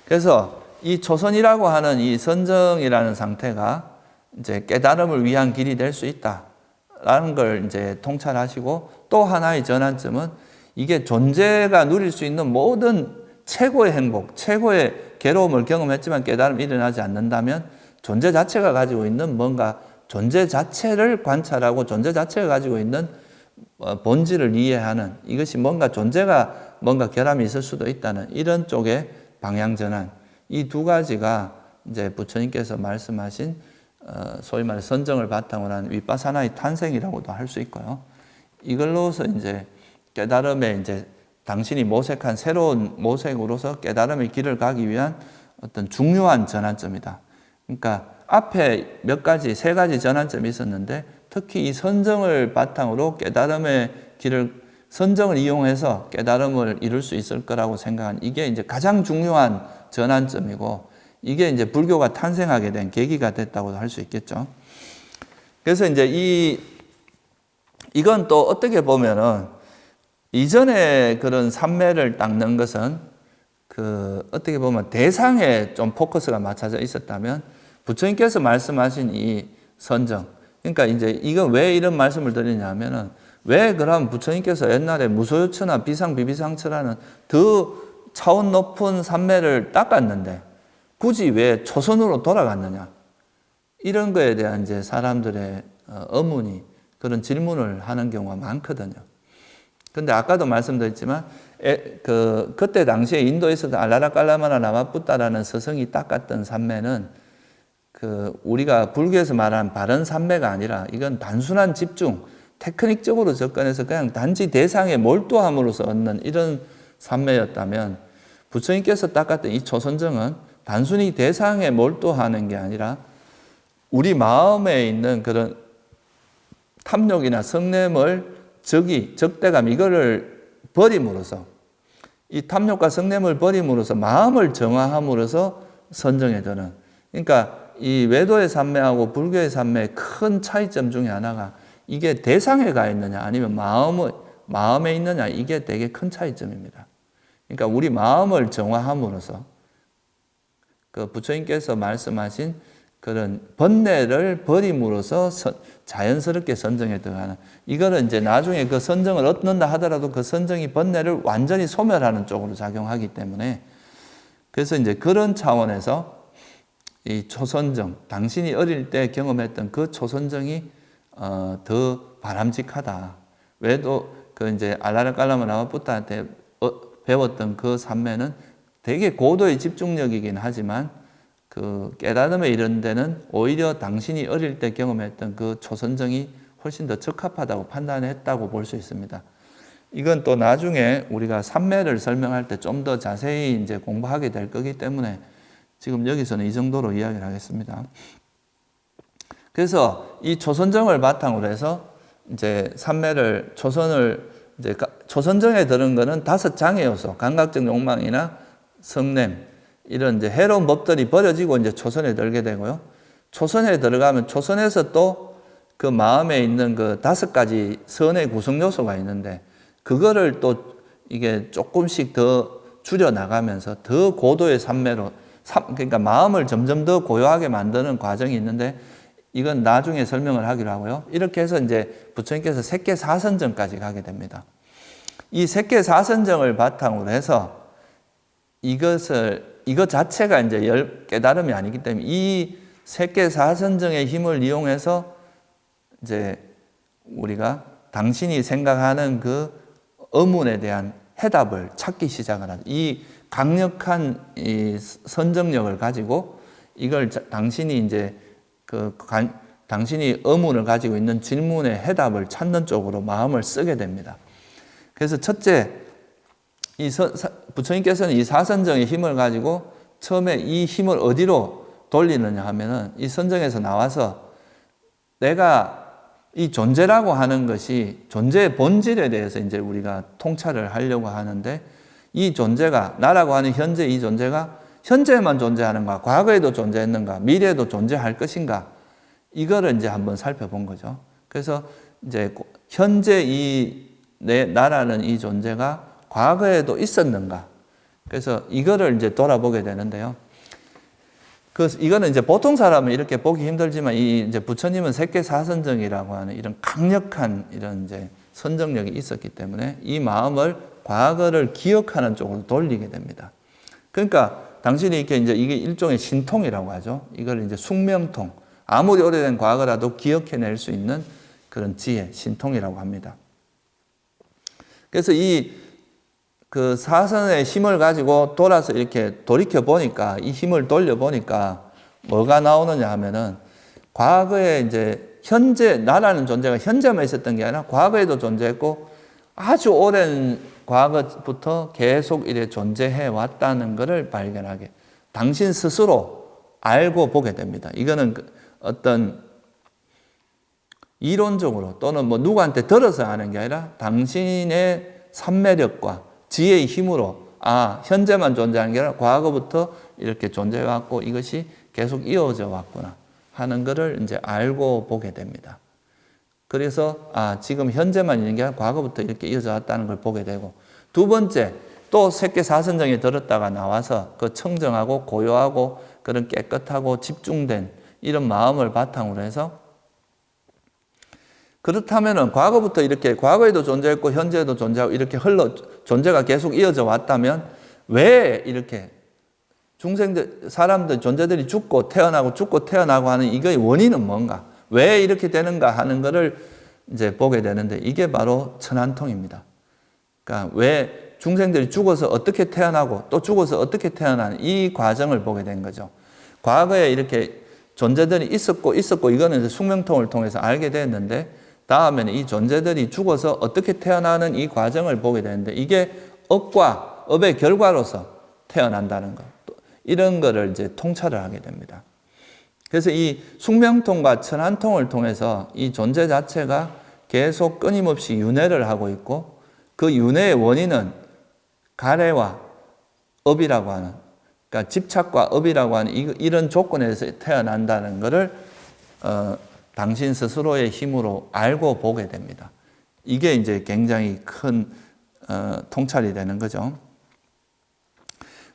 그래서 이 초선이라고 하는 이 선정이라는 상태가 이제 깨달음을 위한 길이 될 수 있다라는 걸 이제 통찰하시고, 또 하나의 전환점은 이게 존재가 누릴 수 있는 모든 최고의 행복, 최고의 괴로움을 경험했지만 깨달음이 일어나지 않는다면, 존재 자체가 가지고 있는 뭔가, 존재 자체를 관찰하고 존재 자체가 가지고 있는 본질을 이해하는, 이것이 뭔가 존재가 뭔가 결함이 있을 수도 있다는 이런 쪽의 방향 전환, 이 두 가지가 이제 부처님께서 말씀하신 소위 말해 선정을 바탕으로 한 위파사나의 탄생이라고도 할 수 있고요. 이걸로서 이제 깨달음에 이제 당신이 모색한 새로운 모색으로서 깨달음의 길을 가기 위한 어떤 중요한 전환점이다. 그러니까 앞에 세 가지 전환점이 있었는데, 특히 이 선정을 바탕으로 깨달음의 길을, 선정을 이용해서 깨달음을 이룰 수 있을 거라고 생각한, 이게 이제 가장 중요한 전환점이고, 이게 이제 불교가 탄생하게 된 계기가 됐다고도 할 수 있겠죠. 그래서 이제 이건 또 어떻게 보면은, 이전에 그런 삼매를 닦는 것은 어떻게 보면 대상에 좀 포커스가 맞춰져 있었다면, 부처님께서 말씀하신 이 선정, 그러니까 이제 이건 왜 이런 말씀을 드리냐면은, 왜 그럼 부처님께서 옛날에 무소유처나 비상비비상처라는 더 차원 높은 삼매를 닦았는데 굳이 왜 초선으로 돌아갔느냐, 이런 거에 대한 이제 사람들의 의문이, 그런 질문을 하는 경우가 많거든요. 근데 아까도 말씀드렸지만, 그때 당시에 인도에 있었던 알라라깔라마나 라마푸타라는 스승이 닦았던 삼매는 우리가 불교에서 말하는 바른 삼매가 아니라, 이건 단순한 집중, 테크닉적으로 접근해서 그냥 단지 대상에 몰두함으로써 얻는 이런 삼매였다면, 부처님께서 닦았던 이 초선정은 단순히 대상에 몰두하는 게 아니라 우리 마음에 있는 그런 탐욕이나 성냄을, 적대감, 이거를 버림으로써, 이 탐욕과 성냄을 버림으로써 마음을 정화함으로써 선정에 드는, 그러니까 이 외도의 삼매하고 불교의 삼매의 큰 차이점 중에 하나가, 이게 대상에 가 있느냐 아니면 마음에 있느냐, 이게 되게 큰 차이점입니다. 그러니까 우리 마음을 정화함으로써 부처님께서 말씀하신 그런 번뇌를 버림으로써 자연스럽게 선정에 들어가는, 이거는 이제 나중에 그 선정을 얻는다 하더라도 그 선정이 번뇌를 완전히 소멸하는 쪽으로 작용하기 때문에, 그래서 이제 그런 차원에서 이 초선정, 당신이 어릴 때 경험했던 그 초선정이 더 바람직하다. 왜도 이제 알라라깔라마 라마푸타한테 배웠던 그 삼매는 되게 고도의 집중력이긴 하지만, 그 깨달음에 이른 데는 오히려 당신이 어릴 때 경험했던 그 초선정이 훨씬 더 적합하다고 판단했다고 볼 수 있습니다. 이건 또 나중에 우리가 삼매를 설명할 때 좀 더 자세히 이제 공부하게 될 거기 때문에 지금 여기서는 이 정도로 이야기를 하겠습니다. 그래서 이 초선정을 바탕으로 해서 이제 삼매를 이제 초선정에 들은 거는 5장의 요소, 감각적 욕망이나 성냄 이런 이제 해로운 법들이 버려지고 이제 초선에 들게 되고요. 초선에 들어가면 초선에서 또 그 마음에 있는 그 5가지 선의 구성 요소가 있는데 그거를 또 이게 조금씩 더 줄여 나가면서 더 고도의 삼매로 그러니까 마음을 점점 더 고요하게 만드는 과정이 있는데 이건 나중에 설명을 하기로 하고요. 이렇게 해서 이제 부처님께서 색계사선정까지 가게 됩니다. 이 색계사선정을 바탕으로 해서 이것 자체가 이제 깨달음이 아니기 때문에 이 색계사선정의 힘을 이용해서 이제 우리가 당신이 생각하는 그 의문에 대한 해답을 찾기 시작을 하죠. 이 강력한 이 선정력을 가지고 이걸 당신이 이제 당신이 의문을 가지고 있는 질문의 해답을 찾는 쪽으로 마음을 쓰게 됩니다. 그래서 첫째, 부처님께서는 이 사선정의 힘을 가지고 처음에 이 힘을 어디로 돌리느냐 하면은 이 선정에서 나와서 내가 이 존재라고 하는 것이 존재의 본질에 대해서 이제 우리가 통찰을 하려고 하는데 이 존재가 나라고 하는 현재 이 존재가 현재에만 존재하는가, 과거에도 존재했는가, 미래에도 존재할 것인가 이거를 이제 한번 살펴본 거죠. 그래서 이제 현재 나라는 이 존재가 과거에도 있었는가. 그래서 이거를 이제 돌아보게 되는데요. 이거는 이제 보통 사람은 이렇게 보기 힘들지만 이제 부처님은 색계사선정이라고 하는 이런 강력한 이런 이제 선정력이 있었기 때문에 이 마음을 과거를 기억하는 쪽으로 돌리게 됩니다. 그러니까 당신이 이렇게 이제 이게 일종의 신통이라고 하죠. 이걸 이제 숙명통. 아무리 오래된 과거라도 기억해낼 수 있는 그런 지혜, 신통이라고 합니다. 그래서 그 사선의 힘을 가지고 돌아서 이렇게 돌이켜 보니까 이 힘을 돌려 보니까 뭐가 나오느냐 하면은 과거에 이제 현재 나라는 존재가 현재만 있었던 게 아니라 과거에도 존재했고 아주 오랜 과거부터 계속 이래 존재해 왔다는 것을 발견하게 당신 스스로 알고 보게 됩니다. 이거는 어떤 이론적으로 또는 뭐 누구한테 들어서 하는 게 아니라 당신의 삼매력과 지혜의 힘으로 현재만 존재하는 게 아니라 과거부터 이렇게 존재해 왔고 이것이 계속 이어져 왔구나 하는 것을 이제 알고 보게 됩니다. 그래서 지금 현재만 있는 게 아니라 과거부터 이렇게 이어져 왔다는 걸 보게 되고 두 번째 또 색계사선정에 들었다가 나와서 그 청정하고 고요하고 그런 깨끗하고 집중된 이런 마음을 바탕으로 해서 그렇다면은 과거부터 이렇게 과거에도 존재했고 현재에도 존재하고 이렇게 존재가 계속 이어져 왔다면 왜 이렇게 사람들, 존재들이 죽고 태어나고 하는 이거의 원인은 뭔가? 왜 이렇게 되는가 하는 것을 이제 보게 되는데 이게 바로 천안통입니다. 그러니까 왜 중생들이 죽어서 어떻게 태어나고 또 죽어서 어떻게 태어나는 이 과정을 보게 된 거죠. 과거에 이렇게 존재들이 있었고 이거는 이제 숙명통을 통해서 알게 됐는데 다음에는 이 존재들이 죽어서 어떻게 태어나는 이 과정을 보게 되는데 이게 업의 결과로서 태어난다는 것. 이런 거를 이제 통찰을 하게 됩니다. 그래서 이 숙명통과 천안통을 통해서 이 존재 자체가 계속 끊임없이 윤회를 하고 있고 그 윤회의 원인은 가래와 업이라고 하는 그러니까 집착과 업이라고 하는 이런 조건에서 태어난다는 것을 당신 스스로의 힘으로 알고 보게 됩니다. 이게 이제 굉장히 큰 통찰이 되는 거죠.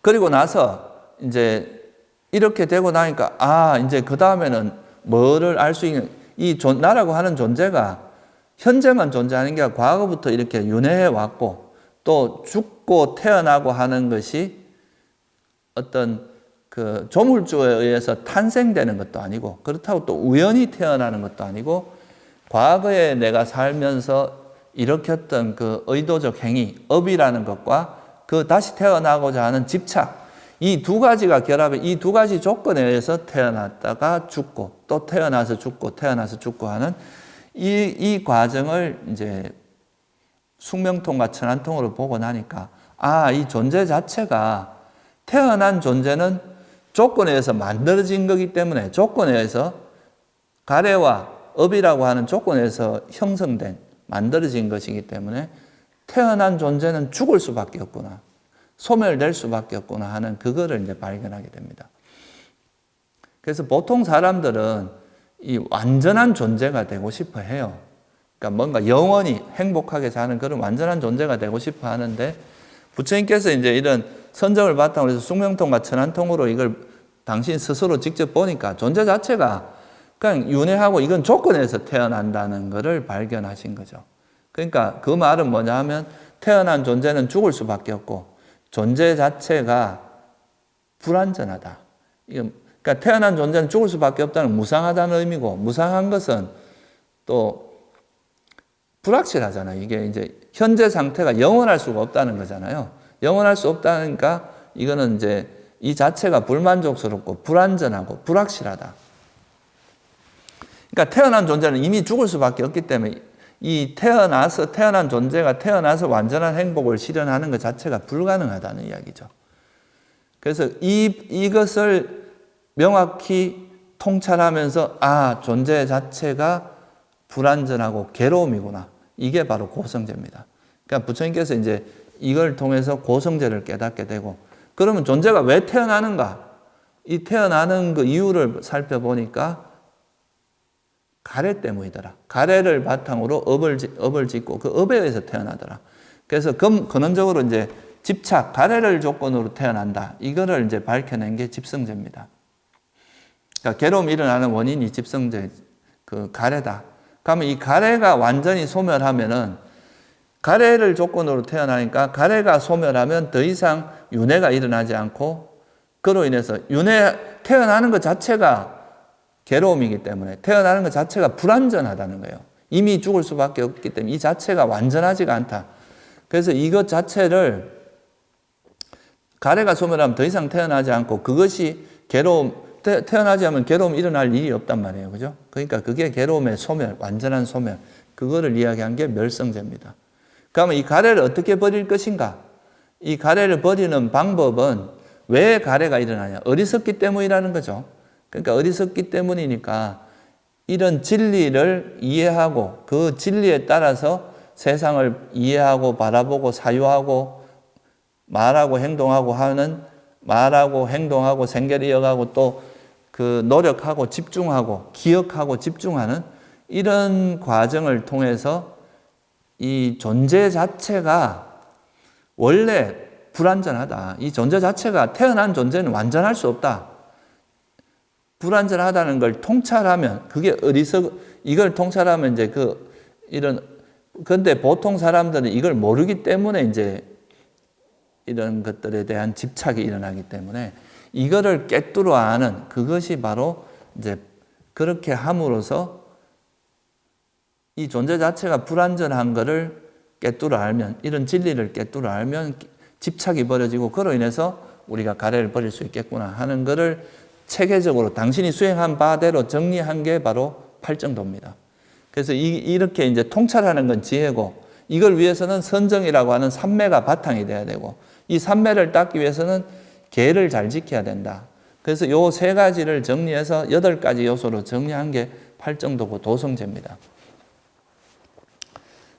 그리고 나서 이제 이렇게 되고 나니까 이제 그 다음에는 뭐를 알 수 있는 나라고 하는 존재가 현재만 존재하는 게 아니라 과거부터 이렇게 윤회해 왔고 또 죽고 태어나고 하는 것이 어떤 그 조물주에 의해서 탄생되는 것도 아니고 그렇다고 또 우연히 태어나는 것도 아니고 과거에 내가 살면서 일으켰던 그 의도적 행위, 업이라는 것과 그 다시 태어나고자 하는 집착 이 두 가지가 결합해 이 두 가지 조건에 의해서 태어났다가 죽고 또 태어나서 죽고 하는 이 과정을 이제 숙명통과 천안통으로 보고 나니까 이 존재 자체가 태어난 존재는 조건에 의해서 만들어진 거기 때문에 조건에 의해서 가래와 업이라고 하는 조건에 의해서 형성된 만들어진 것이기 때문에 태어난 존재는 죽을 수밖에 없구나. 소멸될 수밖에 없구나 하는 그거를 이제 발견하게 됩니다. 그래서 보통 사람들은 이 완전한 존재가 되고 싶어 해요. 그러니까 뭔가 영원히 행복하게 사는 그런 완전한 존재가 되고 싶어 하는데 부처님께서 이제 이런 선정을 바탕으로 해서 숙명통과 천안통으로 이걸 당신 스스로 직접 보니까 존재 자체가 그냥 윤회하고 이건 조건에서 태어난다는 것을 발견하신 거죠. 그러니까 그 말은 뭐냐 하면 태어난 존재는 죽을 수밖에 없고 존재 자체가 불완전하다. 그러니까 태어난 존재는 죽을 수밖에 없다는 무상하다는 의미고 무상한 것은 또 불확실하잖아요. 이게 이제 현재 상태가 영원할 수가 없다는 거잖아요. 영원할 수 없다니까 이거는 이제 이 자체가 불만족스럽고 불완전하고 불확실하다. 그러니까 태어난 존재는 이미 죽을 수밖에 없기 때문에 이 태어난 존재가 태어나서 완전한 행복을 실현하는 것 자체가 불가능하다는 이야기죠. 그래서 이것을 명확히 통찰하면서 존재 자체가 불완전하고 괴로움이구나. 이게 바로 고성제입니다. 그러니까 부처님께서 이제 이걸 통해서 고성제를 깨닫게 되고 그러면 존재가 왜 태어나는가? 이 태어나는 그 이유를 살펴보니까 가래 때문이더라. 가래를 바탕으로 업을 짓고 그 업에 의해서 태어나더라. 그래서 근원적으로 이제 집착, 가래를 조건으로 태어난다. 이거를 이제 밝혀낸 게 집성제입니다. 그러니까 괴로움이 일어나는 원인이 집성제, 그 가래다. 그러면 이 가래가 완전히 소멸하면은 가래를 조건으로 태어나니까 가래가 소멸하면 더 이상 윤회가 일어나지 않고 그로 인해서 태어나는 것 자체가 괴로움이기 때문에 태어나는 것 자체가 불완전하다는 거예요. 이미 죽을 수밖에 없기 때문에 이 자체가 완전하지가 않다. 그래서 이것 자체를 가래가 소멸하면 더 이상 태어나지 않고 그것이 태어나지 않으면 괴로움이 일어날 일이 없단 말이에요. 그죠? 그러니까 그게 괴로움의 소멸, 완전한 소멸. 그거를 이야기한 게 멸성제입니다. 그러면 이 가래를 어떻게 버릴 것인가? 이 가래를 버리는 방법은 왜 가래가 일어나냐? 어리석기 때문이라는 거죠. 그러니까 어리석기 때문이니까 이런 진리를 이해하고 그 진리에 따라서 세상을 이해하고 바라보고 사유하고 말하고 행동하고 생계를 이어가고 또 그 노력하고 집중하고 기억하고 집중하는 이런 과정을 통해서 이 존재 자체가 원래 불완전하다. 이 존재 자체가 태어난 존재는 완전할 수 없다. 불완전하다는 걸 통찰하면 그게 이걸 통찰하면 이제 근데 보통 사람들은 이걸 모르기 때문에 이제 이런 것들에 대한 집착이 일어나기 때문에 이거를 깨뚫어 아는 그것이 바로 이제 그렇게 함으로써 이 존재 자체가 불완전한 것을 깨뚫어 알면 이런 진리를 깨뚫어 알면 집착이 버려지고 그로 인해서 우리가 가래를 버릴 수 있겠구나 하는 것을 체계적으로 당신이 수행한 바대로 정리한 게 바로 팔정도입니다. 그래서 이렇게 이제 통찰하는 건 지혜고 이걸 위해서는 선정이라고 하는 삼매가 바탕이 돼야 되고 이 삼매를 닦기 위해서는 계를 잘 지켜야 된다. 그래서 요 세 가지를 정리해서 8가지 요소로 정리한 게 팔정도고 도성제입니다.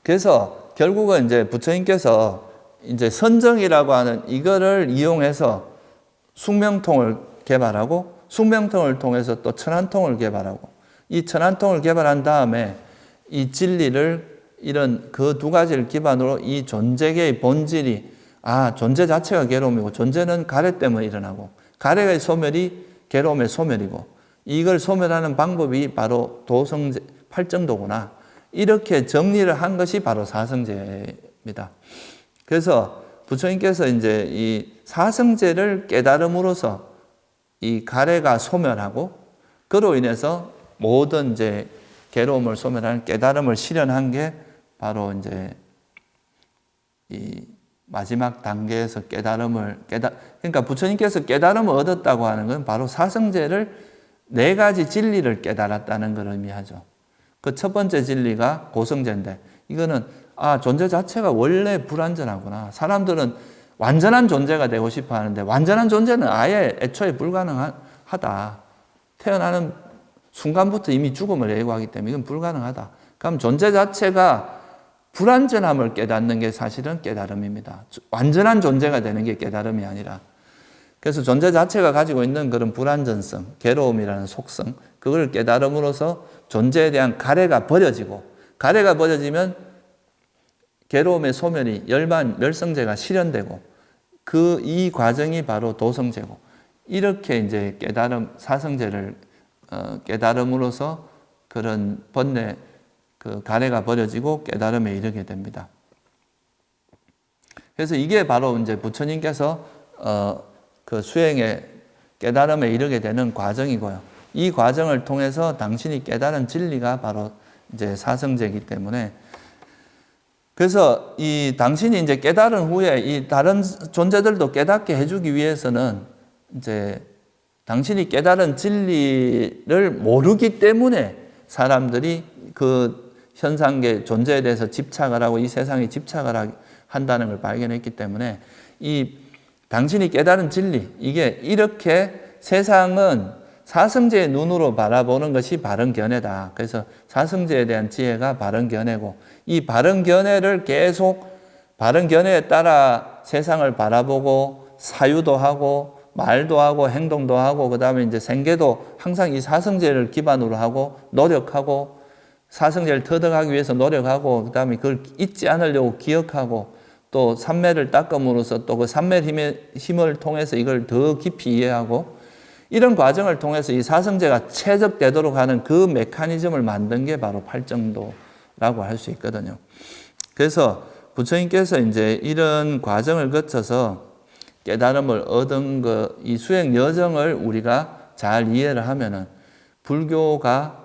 그래서 결국은 이제 부처님께서 이제 선정이라고 하는 이거를 이용해서 숙명통을 개발하고 숙명통을 통해서 또 천안통을 개발하고 이 천안통을 개발한 다음에 이 진리를 이런 그 두 가지를 기반으로 이 존재의 본질이 존재 자체가 괴로움이고 존재는 가래 때문에 일어나고 가래의 소멸이 괴로움의 소멸이고 이걸 소멸하는 방법이 바로 도성제, 팔정도구나. 이렇게 정리를 한 것이 바로 사성제입니다. 그래서 부처님께서 이제 이 사성제를 깨달음으로써 이 가래가 소멸하고 그로 인해서 모든 이제 괴로움을 소멸하는 깨달음을 실현한 게 바로 이제 이 마지막 단계에서 그러니까 부처님께서 깨달음을 얻었다고 하는 건 바로 사성제를 4가지 진리를 깨달았다는 걸 의미하죠. 그 첫 번째 진리가 고성제인데 이거는 존재 자체가 원래 불완전하구나. 사람들은 완전한 존재가 되고 싶어 하는데 완전한 존재는 아예 애초에 불가능하다. 태어나는 순간부터 이미 죽음을 예고하기 때문에 이건 불가능하다. 그럼 존재 자체가 불완전함을 깨닫는 게 사실은 깨달음입니다. 완전한 존재가 되는 게 깨달음이 아니라. 그래서 존재 자체가 가지고 있는 그런 불완전성, 괴로움이라는 속성, 그걸 깨달음으로써 존재에 대한 가래가 버려지고, 가래가 버려지면 괴로움의 소멸이 열반, 멸성제가 실현되고, 이 과정이 바로 도성제고, 이렇게 이제 깨달음, 사성제를 깨달음으로써 그런 번뇌, 그 가래가 버려지고 깨달음에 이르게 됩니다. 그래서 이게 바로 이제 부처님께서 그 수행에 깨달음에 이르게 되는 과정이고요. 이 과정을 통해서 당신이 깨달은 진리가 바로 이제 사성제이기 때문에, 그래서 이 당신이 이제 깨달은 후에 이 다른 존재들도 깨닫게 해주기 위해서는 이제 당신이 깨달은 진리를 모르기 때문에 사람들이 그 현상계 존재에 대해서 집착을 하고 이 세상에 집착을 한다는 걸 발견했기 때문에 이 당신이 깨달은 진리, 이게 이렇게 세상은 사성제의 눈으로 바라보는 것이 바른 견해다. 그래서 사성제에 대한 지혜가 바른 견해고, 이 바른 견해를 계속 바른 견해에 따라 세상을 바라보고 사유도 하고 말도 하고 행동도 하고 그 다음에 이제 생계도 항상 이 사성제를 기반으로 하고 노력하고 사성제를 터득하기 위해서 노력하고 그 다음에 그걸 잊지 않으려고 기억하고 또 삼매를 닦음으로써 또 그 삼매 힘을 통해서 이걸 더 깊이 이해하고 이런 과정을 통해서 이 사성제가 체득되도록 하는 그 메커니즘을 만든 게 바로 팔정도라고 할 수 있거든요. 그래서 부처님께서 이제 이런 과정을 거쳐서 깨달음을 얻은 이 수행 여정을 우리가 잘 이해를 하면은 불교가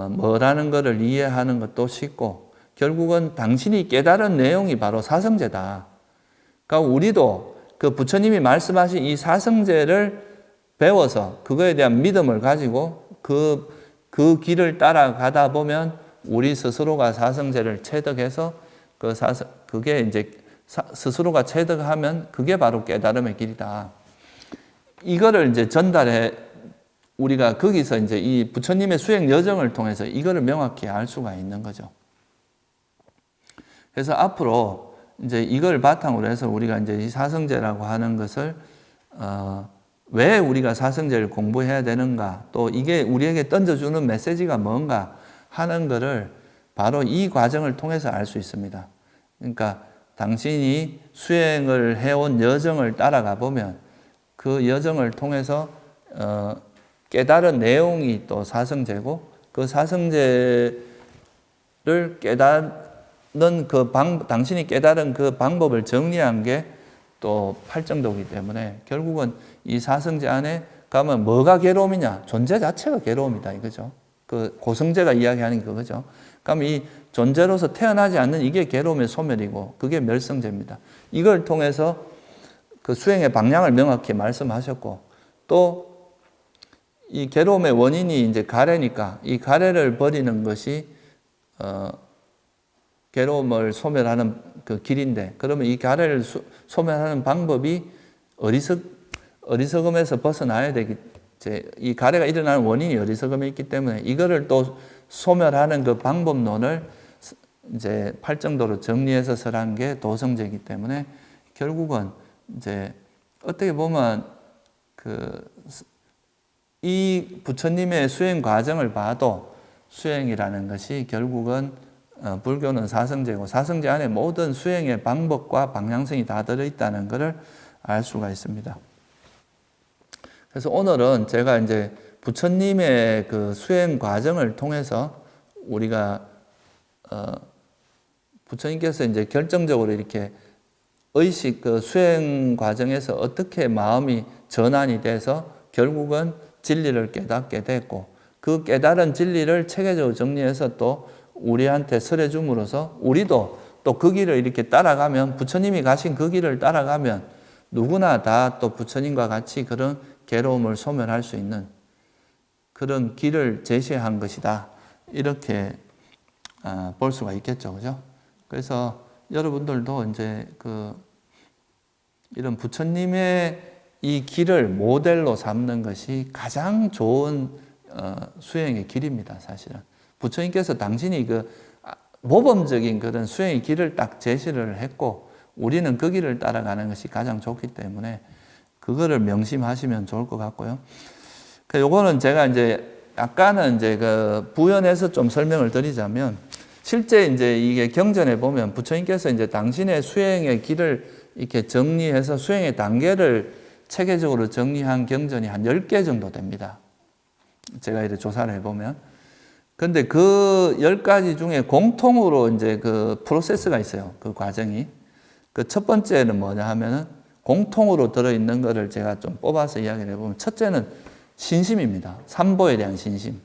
뭐라는 것을 이해하는 것도 쉽고 결국은 당신이 깨달은 내용이 바로 사성제다. 그러니까 우리도 그 부처님이 말씀하신 이 사성제를 배워서 그거에 대한 믿음을 가지고 그 길을 따라가다 보면 우리 스스로가 사성제를 체득해서 그게 이제 스스로가 체득하면 그게 바로 깨달음의 길이다. 이거를 이제 전달해 우리가 거기서 이제 이 부처님의 수행 여정을 통해서 이거를 명확히 알 수가 있는 거죠. 그래서 앞으로 이제 이걸 바탕으로 해서 우리가 이제 이 사성제라고 하는 것을 왜 우리가 사성제를 공부해야 되는가, 또 이게 우리에게 던져주는 메시지가 뭔가 하는 것을 바로 이 과정을 통해서 알 수 있습니다. 그러니까 당신이 수행을 해온 여정을 따라가 보면 그 여정을 통해서 깨달은 내용이 또 사성제고 그 사성제를 깨닫는 당신이 깨달은 그 방법을 정리한 게 또 팔정도이기 때문에 결국은 이 사성제 안에 가면 뭐가 괴로움이냐? 존재 자체가 괴로움이다 이거죠. 그 고성제가 이야기하는 게 그거죠. 그럼 이 존재로서 태어나지 않는 이게 괴로움의 소멸이고 그게 멸성제입니다. 이걸 통해서 그 수행의 방향을 명확히 말씀하셨고 또 이 괴로움의 원인이 이제 가래니까 이 가래를 버리는 것이 괴로움을 소멸하는 그 길인데 그러면 이 가래를 소멸하는 방법이 어리석음에서 벗어나야 이 가래가 일어나는 원인이 어리석음에 있기 때문에 이거를 또 소멸하는 그 방법론을 이제 팔정도로 정리해서 설한 게 도성제이기 때문에 결국은 이제 어떻게 보면 이 부처님의 수행 과정을 봐도 수행이라는 것이 결국은 불교는 사성제고 사성제 안에 모든 수행의 방법과 방향성이 다 들어있다는 것을 알 수가 있습니다. 그래서 오늘은 제가 이제 부처님의 그 수행 과정을 통해서 우리가 부처님께서 이제 결정적으로 이렇게 의식 그 수행 과정에서 어떻게 마음이 전환이 돼서 결국은 진리를 깨닫게 됐고 그 깨달은 진리를 체계적으로 정리해서 또 우리한테 설해줌으로써 우리도 또 그 길을 이렇게 따라가면 부처님이 가신 그 길을 따라가면 누구나 다 또 부처님과 같이 그런 괴로움을 소멸할 수 있는 그런 길을 제시한 것이다. 이렇게 볼 수가 있겠죠. 그죠? 그래서 여러분들도 이제 이런 부처님의 이 길을 모델로 삼는 것이 가장 좋은 수행의 길입니다, 사실은. 부처님께서 당신이 모범적인 그런 수행의 길을 딱 제시를 했고, 우리는 그 길을 따라가는 것이 가장 좋기 때문에 그거를 명심하시면 좋을 것 같고요. 요거는 제가 이제 약간은 이제 부연해서 좀 설명을 드리자면, 실제 이제 이게 경전에 보면 부처님께서 이제 당신의 수행의 길을 이렇게 정리해서 수행의 단계를 체계적으로 정리한 경전이 한 10개 정도 됩니다. 제가 이렇게 조사를 해보면. 근데 그 10가지 중에 공통으로 이제 그 프로세스가 있어요. 그 과정이. 그 첫 번째는 뭐냐 하면은 공통으로 들어있는 거를 제가 좀 뽑아서 이야기를 해보면, 첫째는 신심입니다. 삼보에 대한 신심.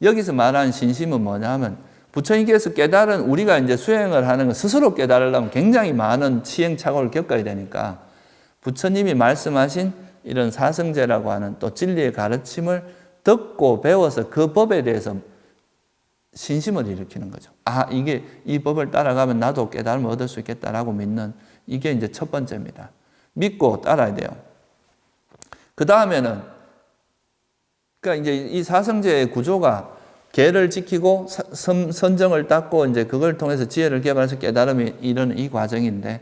여기서 말하는 신심은 뭐냐 하면, 부처님께서 깨달은, 우리가 이제 수행을 하는 거 스스로 깨달으려면 굉장히 많은 시행착오를 겪어야 되니까, 부처님이 말씀하신 이런 사성제라고 하는 또 진리의 가르침을 듣고 배워서 그 법에 대해서 신심을 일으키는 거죠. 이게 이 법을 따라가면 나도 깨달음을 얻을 수 있겠다라고 믿는, 이게 이제 첫 번째입니다. 믿고 따라야 돼요. 그 다음에는, 그러니까 이제 이 사성제의 구조가 계를 지키고 선정을 닦고 이제 그걸 통해서 지혜를 개발해서 깨달음이 이런 이 과정인데,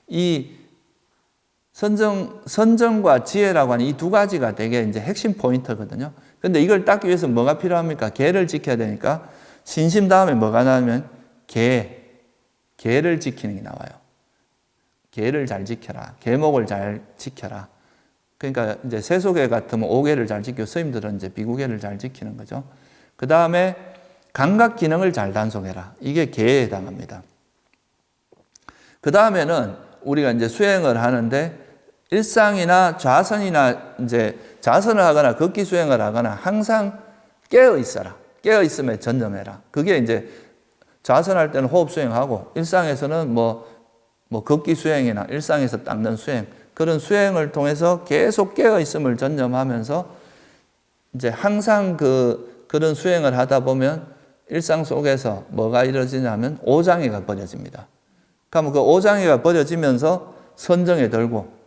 이 선정과 지혜라고 하는 이 두 가지가 되게 이제 핵심 포인트거든요. 근데 이걸 닦기 위해서 뭐가 필요합니까? 계를 지켜야 되니까, 신심 다음에 뭐가 나오면 계를 지키는 게 나와요. 계를 잘 지켜라. 계목을 잘 지켜라. 그러니까 이제 세속계 같으면 5계를 잘 지키고, 스님들은 이제 비구계를 잘 지키는 거죠. 그 다음에 감각 기능을 잘 단속해라. 이게 계에 해당합니다. 그 다음에는 우리가 이제 수행을 하는데, 일상이나 좌선이나 이제 자선을 하거나 걷기 수행을 하거나 항상 깨어 있어라. 깨어 있음에 전념해라. 그게 이제 좌선할 때는 호흡 수행하고, 일상에서는 뭐 걷기 수행이나 일상에서 닦는 수행, 그런 수행을 통해서 계속 깨어 있음을 전념하면서 이제 항상 그런 수행을 하다 보면 일상 속에서 뭐가 이루어지냐면 오장애가 버려집니다. 그러면 그 오장애가 버려지면서 선정에 들고,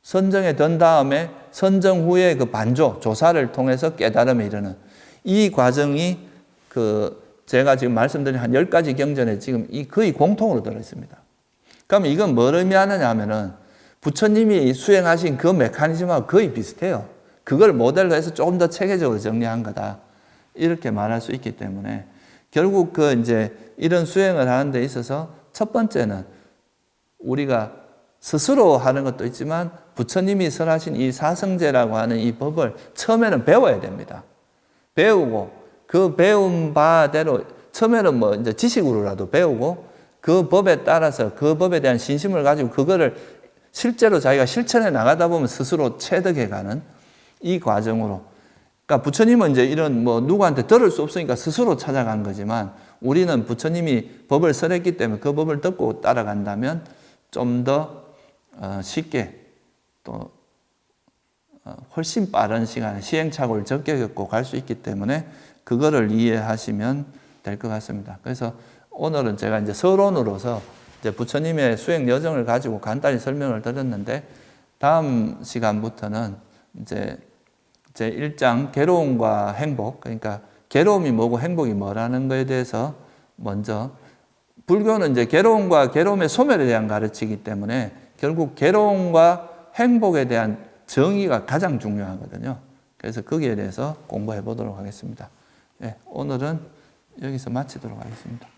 선정에 든 다음에 선정 후에 그 반조, 조사를 통해서 깨달음에 이르는 이 과정이 제가 지금 말씀드린 한 10가지 경전에 지금 거의 공통으로 들어있습니다. 그러면 이건 뭘 의미하느냐 하면은 부처님이 수행하신 그 메커니즘하고 거의 비슷해요. 그걸 모델로 해서 조금 더 체계적으로 정리한 거다. 이렇게 말할 수 있기 때문에 결국 이제 이런 수행을 하는 데 있어서 첫 번째는 우리가 스스로 하는 것도 있지만 부처님이 설하신 이 사성제라고 하는 이 법을 처음에는 배워야 됩니다. 배우고 그 배운 바대로 처음에는 뭐 이제 지식으로라도 배우고 그 법에 따라서 그 법에 대한 신심을 가지고 그거를 실제로 자기가 실천해 나가다 보면 스스로 체득해 가는 이 과정으로. 그러니까 부처님은 이제 이런 누구한테 들을 수 없으니까 스스로 찾아간 거지만 우리는 부처님이 법을 설했기 때문에 그 법을 듣고 따라간다면 좀 더 쉽게 또 훨씬 빠른 시간에 시행착오를 적게 겪고 갈 수 있기 때문에 그거를 이해하시면 될 것 같습니다. 그래서 오늘은 제가 이제 서론으로서 이제 부처님의 수행 여정을 가지고 간단히 설명을 드렸는데 다음 시간부터는 이제 제 1장 괴로움과 행복, 그러니까 괴로움이 뭐고 행복이 뭐라는 것에 대해서 먼저, 불교는 이제 괴로움과 괴로움의 소멸에 대한 가르치기 때문에 결국 괴로움과 행복에 대한 정의가 가장 중요하거든요. 그래서 거기에 대해서 공부해 보도록 하겠습니다. 네, 오늘은 여기서 마치도록 하겠습니다.